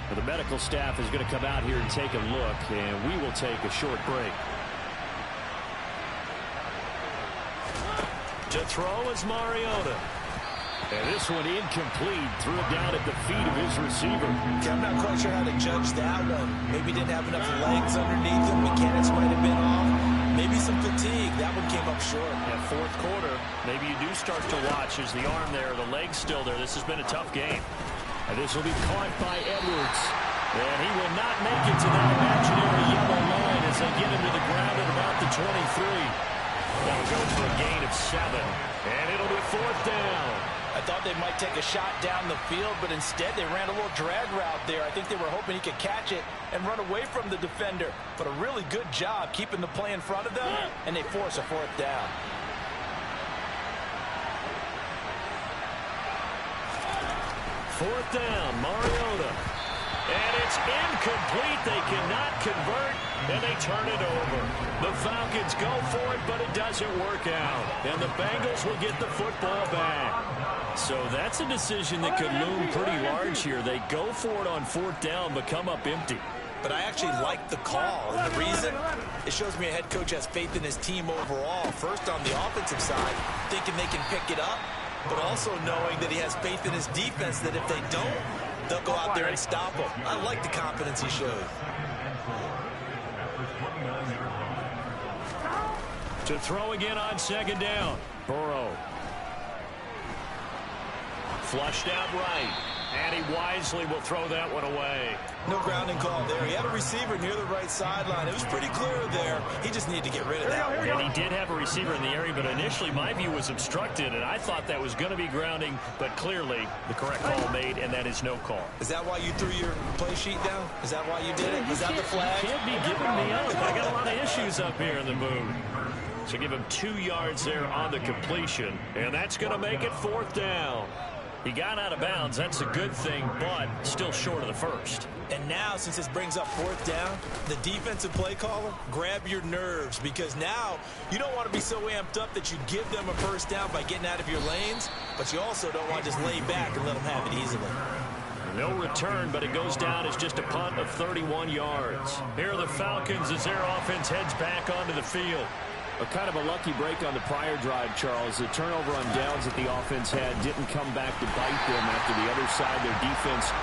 But the medical staff is going to come out here and take a look, and we will take a short break. To throw is Mariota. And this one incomplete. Threw it down at the feet of his receiver. I'm not quite sure how to judge that one. Maybe didn't have enough legs underneath him. Mechanics might have been off. Maybe some fatigue. That one came up short. At fourth quarter, maybe you do start to watch as the arm there, the leg's still there. This has been a tough game. And this will be caught by Edwards. And he will not make it to that imaginary yellow line as they get him to the ground at about the 23. That'll go for a gain of 7. And it'll be fourth down. I thought they might take a shot down the field, but instead they ran a little drag route there. I think they were hoping he could catch it and run away from the defender. But a really good job keeping the play in front of them, and they force a fourth down. Fourth down, Mariota. And it's incomplete. They cannot convert, and they turn it over. The Falcons go for it, but it doesn't work out. And the Bengals will get the football back. So that's a decision that could loom pretty large here. They go for it on fourth down, but come up empty. But I actually like the call, and the reason, it shows me a head coach has faith in his team overall. First on the offensive side, thinking they can pick it up, but also knowing that he has faith in his defense that if they don't, they'll go out there and stop him. I like the confidence he showed. To throw again on second down. Burrow. Flushed out right. And he wisely will throw that one away. No grounding call there. He had a receiver near the right sideline. It was pretty clear there. He just needed to get rid of that one. And he did have a receiver in the area, but initially my view was obstructed, and I thought that was going to be grounding, but clearly the correct call made, and that is no call. Is that why you threw your play sheet down? Is that why you did it? Was that the flag? You can't be giving me up. I got a lot of issues up here in the booth. So give him 2 yards there on the completion, and that's going to make it fourth down. He got out of bounds. That's a good thing, but still short of the first. And now, since this brings up fourth down, the defensive play caller, grab your nerves, because now you don't want to be so amped up that you give them a first down by getting out of your lanes, but you also don't want to just lay back and let them have it easily. No return, but it goes down as just a punt of 31 yards. Here are the Falcons as their offense heads back onto the field. A kind of a lucky break on the prior drive, Charles. The turnover on downs that the offense had didn't come back to bite them after the other side. Their defense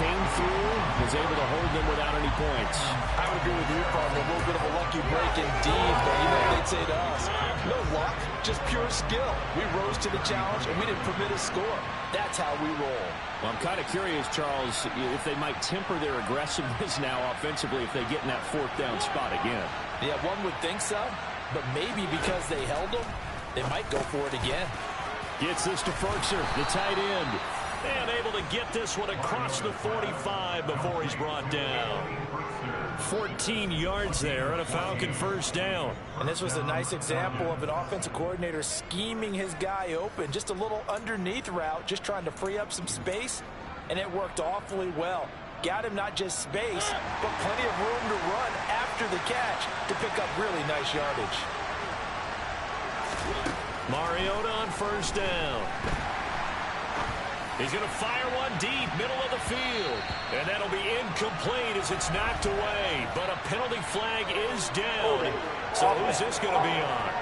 came through, was able to hold them without any points. I would agree with you, partner. A little bit of a lucky break indeed, but you know what they'd say to us? No luck, just pure skill. We rose to the challenge, and we didn't permit a score. That's how we roll. Well, I'm kind of curious, Charles, if they might temper their aggressiveness now offensively if they get in that fourth down spot again. Yeah, one would think so. But maybe because they held him, they might go for it again. Gets this to Ferkser, the tight end. And able to get this one across the 45 before he's brought down. 14 yards there and a Falcon first down. And this was a nice example of an offensive coordinator scheming his guy open. Just a little underneath route, just trying to free up some space. And it worked awfully well. Got him not just space, but plenty of room to run after the catch to pick up really nice yardage. Mariota on first down. He's going to fire one deep, middle of the field. And that'll be incomplete as it's knocked away. But a penalty flag is down. So who's this going to be on?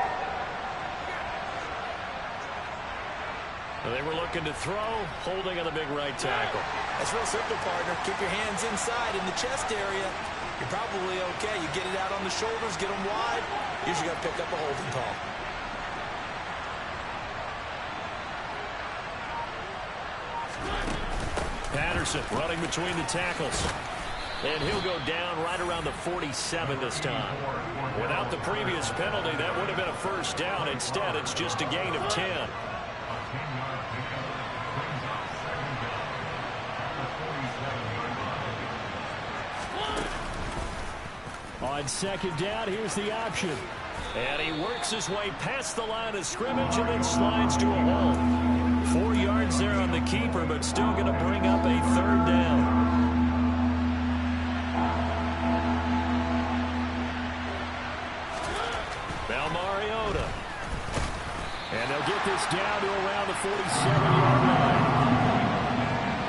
They were looking to throw, holding on the big right tackle. That's real simple, partner. Keep your hands inside in the chest area. You're probably okay. You get it out on the shoulders, get them wide. Usually got to pick up a holding call. Patterson running between the tackles. And he'll go down right around the 47 this time. Without the previous penalty, that would have been a first down. Instead, it's just a gain of 10. On second down, here's the option. And he works his way past the line of scrimmage and then slides to a hole. 4 yards there on the keeper, but still going to bring up a third down. Now Mariota. And they'll give get this down to around the 47-yard line.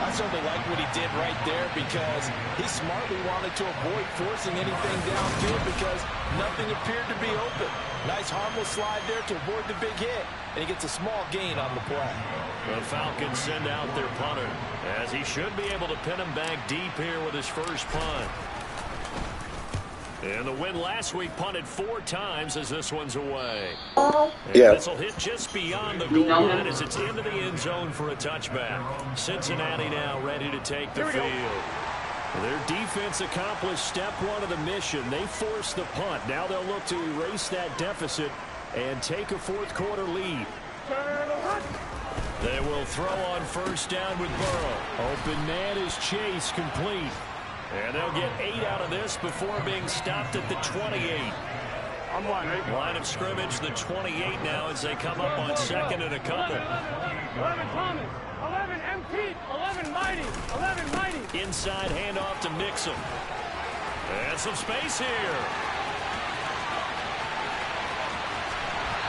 I certainly like what he did right there because he smartly wanted to avoid forcing anything downfield because nothing appeared to be open. Nice harmless slide there to avoid the big hit, and he gets a small gain on the play. The Falcons send out their punter, as he should be able to pin him back deep here with his first punt. And the win last week punted 4 times as this one's away. This will hit just beyond the goal line as it's into the end zone for a touchback. Cincinnati now ready to take the field. Their defense accomplished step 1 of the mission. They forced the punt. Now they'll look to erase that deficit and take a fourth quarter lead. They will throw on first down with Burrow. Open man is Chase, complete. And they'll get 8 out of this before being stopped at the 28. Line of scrimmage, the 28 now as they come up on second and a couple. 11 Thomas, 11 MT, 11 Mighty, 11 Mighty. Inside handoff to Mixon. And some space here.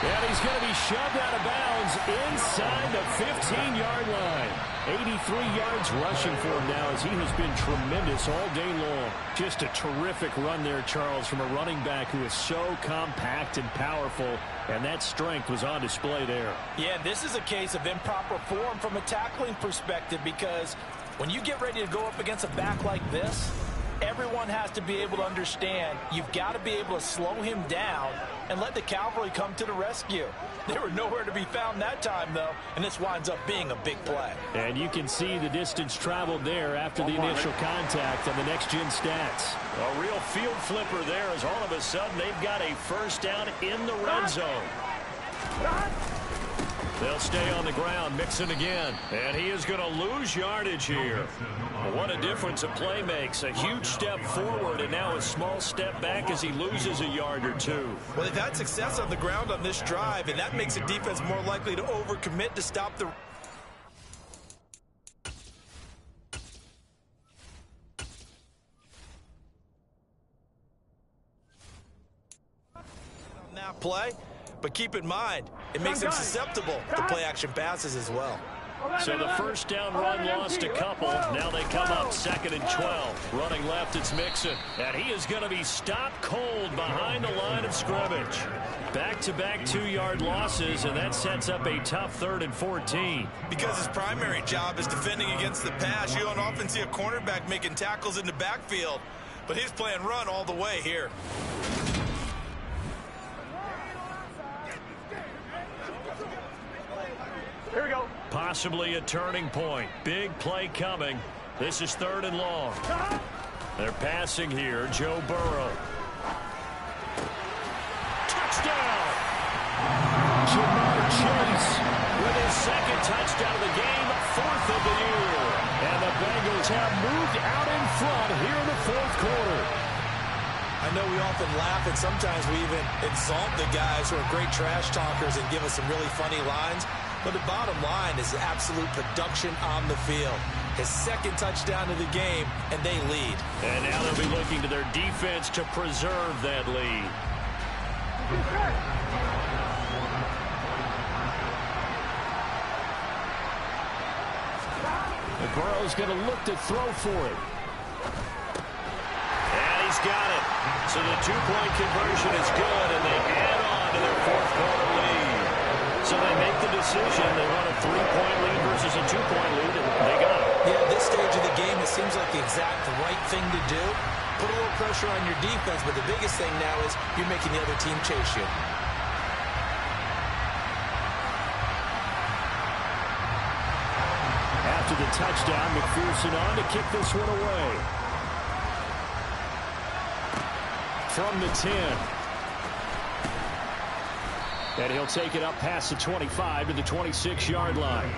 And he's going to be shoved out of bounds inside the 15-yard line. 83 yards rushing for him now as he has been tremendous all day long. Just a terrific run there, Charles, from a running back who is so compact and powerful, and that strength was on display there. Yeah, this is a case of improper form from a tackling perspective because when you get ready to go up against a back like this, everyone has to be able to understand you've got to be able to slow him down and let the cavalry come to the rescue. They were nowhere to be found that time, though, and this winds up being a big play. And you can see the distance traveled there after the initial contact on the next-gen stats. A real field flipper there as all of a sudden they've got a first down in the red zone. They'll stay on the ground, Mixon again. And he is going to lose yardage here. What a difference a play makes. A huge step forward and now a small step back as he loses a yard or 2. Well, they've had success on the ground on this drive, and that makes a defense more likely to overcommit to stop the... on that play. But keep in mind, it makes them susceptible to play-action passes as well. So the first down run lost a couple. Now they come up 2nd and 12. Running left, it's Mixon. And he is going to be stopped cold behind the line of scrimmage. Back-to-back 2-yard losses, and that sets up a tough 3rd and 14. Because his primary job is defending against the pass, you don't often see a cornerback making tackles in the backfield. But he's playing run all the way here. Here we go. Possibly a turning point. Big play coming. This is 3rd and long. They're passing here. Joe Burrow. Touchdown! Jamar Chase with his 2nd touchdown of the game, 4th of the year. And the Bengals have moved out in front here in the 4th quarter. I know we often laugh and sometimes we even exalt the guys who are great trash talkers and give us some really funny lines. But the bottom line is absolute production on the field. His 2nd touchdown of the game, and they lead. And now they'll be looking to their defense to preserve that lead. And Burrow's going to look to throw for it. And he's got it. So the 2-point conversion is good, and they add on to their 4th quarter lead. So they make the decision. They want a 3-point lead versus a 2-point lead, and they got it. Yeah, at this stage of the game, it seems like the exact right thing to do. Put a little pressure on your defense, but the biggest thing now is you're making the other team chase you. After the touchdown, McPherson on to kick this one away. From the 10. And he'll take it up past the 25 to the 26-yard line.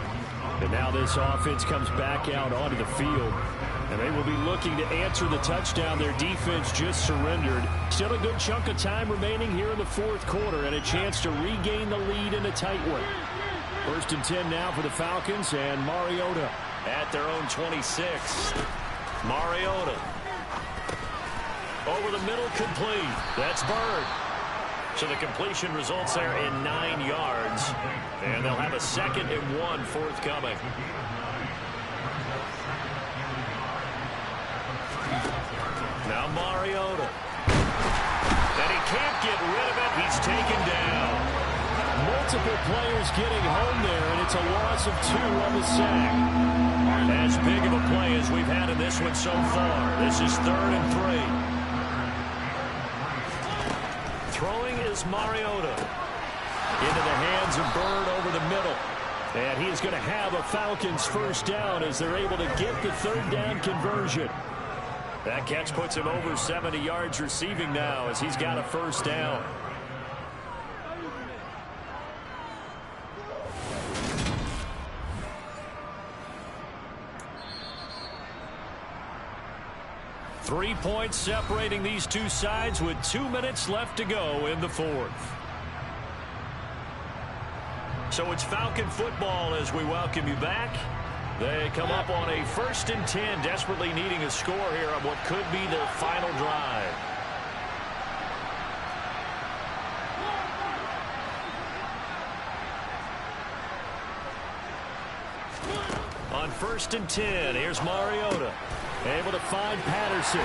And now this offense comes back out onto the field. And they will be looking to answer the touchdown their defense just surrendered. Still a good chunk of time remaining here in the 4th quarter and a chance to regain the lead in a tight one. 1st and 10 now for the Falcons, and Mariota at their own 26. Mariota. Over the middle, complete. That's Bird. So the completion results there in 9 yards. And they'll have a 2nd and 1 forthcoming. Now Mariota. And he can't get rid of it. He's taken down. Multiple players getting home there, and it's a loss of 2 on the sack. As big of a play as we've had in this one so far. This is 3rd and 3. Throwing is Mariota. Into the hands of Bird over the middle. And he is going to have a Falcons first down as they're able to get the 3rd down conversion. That catch puts him over 70 yards receiving now as he's got a first down. Three points separating these two sides with 2 minutes left to go in the 4th. So it's Falcon football as we welcome you back. They come up on a 1st and 10, desperately needing a score here on what could be their final drive. On 1st and 10, here's Mariota. Able to find Patterson.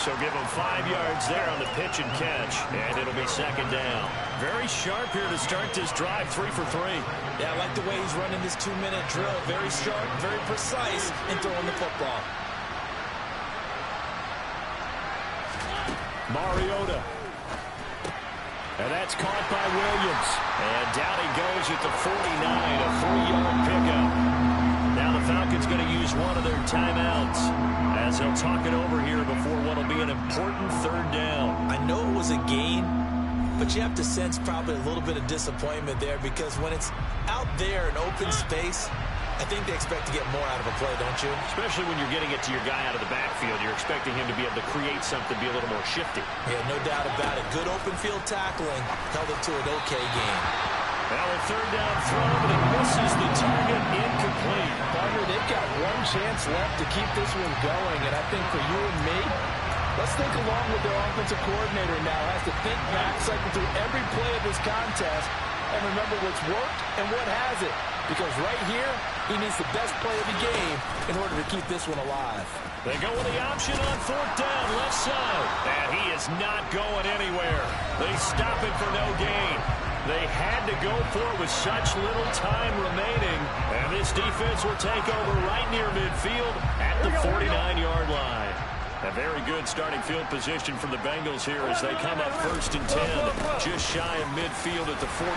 So give him 5 yards there on the pitch and catch, and it'll be 2nd down. Very sharp here to start this drive, 3 for 3. Yeah, I like the way he's running this 2-minute drill. Very sharp, very precise in throwing the football. Mariota. And that's caught by Williams. And down he goes at the 49, a 3-yard pickup. Now the Falcons going to use one of their timeouts as they'll talk it over here before what will be an important 3rd down. I know it was a gain, but you have to sense probably a little bit of disappointment there because when it's out there in open space, I think they expect to get more out of a play, don't you? Especially when you're getting it to your guy out of the backfield. You're expecting him to be able to create something, be a little more shifty. Yeah, no doubt about it. Good open field tackling held it to an okay game. Now a 3rd down throw, but it misses the target, incomplete. Partner, they've got one chance left to keep this one going, and I think for you and me, let's think along with their offensive coordinator now. Has to think back, cycle through every play of this contest, and remember what's worked and what hasn't. Because right here, he needs the best play of the game in order to keep this one alive. They go with the option on 4th down, left side. And he is not going anywhere. They stop it for no gain. They had to go for it with such little time remaining. And this defense will take over right near midfield at the 49-yard line. A very good starting field position for the Bengals here as they come up 1st and 10, just shy of midfield at the 49.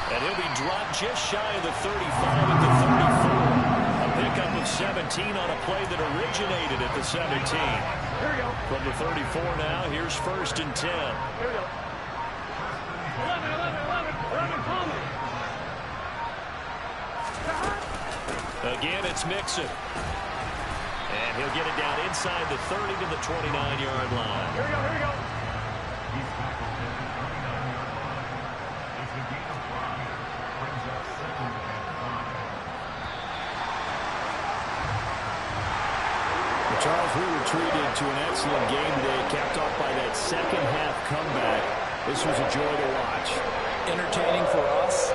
And he'll be dropped just shy of the 35 at the 34. A pickup of 17 on a play that originated at the 17. Here we go. From the 34 now, here's 1st and 10. Here we go. 11 Thomas. Again, it's Mixon. And he'll get it down inside the 30 to the 29-yard line. Here we go, here we go. Charles, we were treated to an excellent game today, capped off by that second-half comeback. This was a joy to watch. Entertaining for us,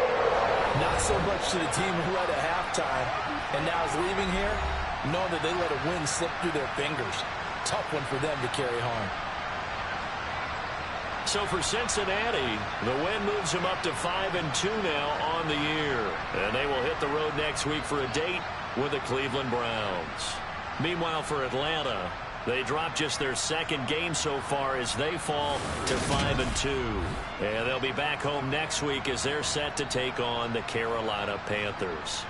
not so much to the team who led at halftime and now is leaving here, knowing that they let a win slip through their fingers. Tough one for them to carry home. So for Cincinnati, the win moves them up to 5-2 now on the year. And they will hit the road next week for a date with the Cleveland Browns. Meanwhile, for Atlanta, they dropped just their 2nd game so far as they fall to 5-2. And they'll be back home next week as they're set to take on the Carolina Panthers.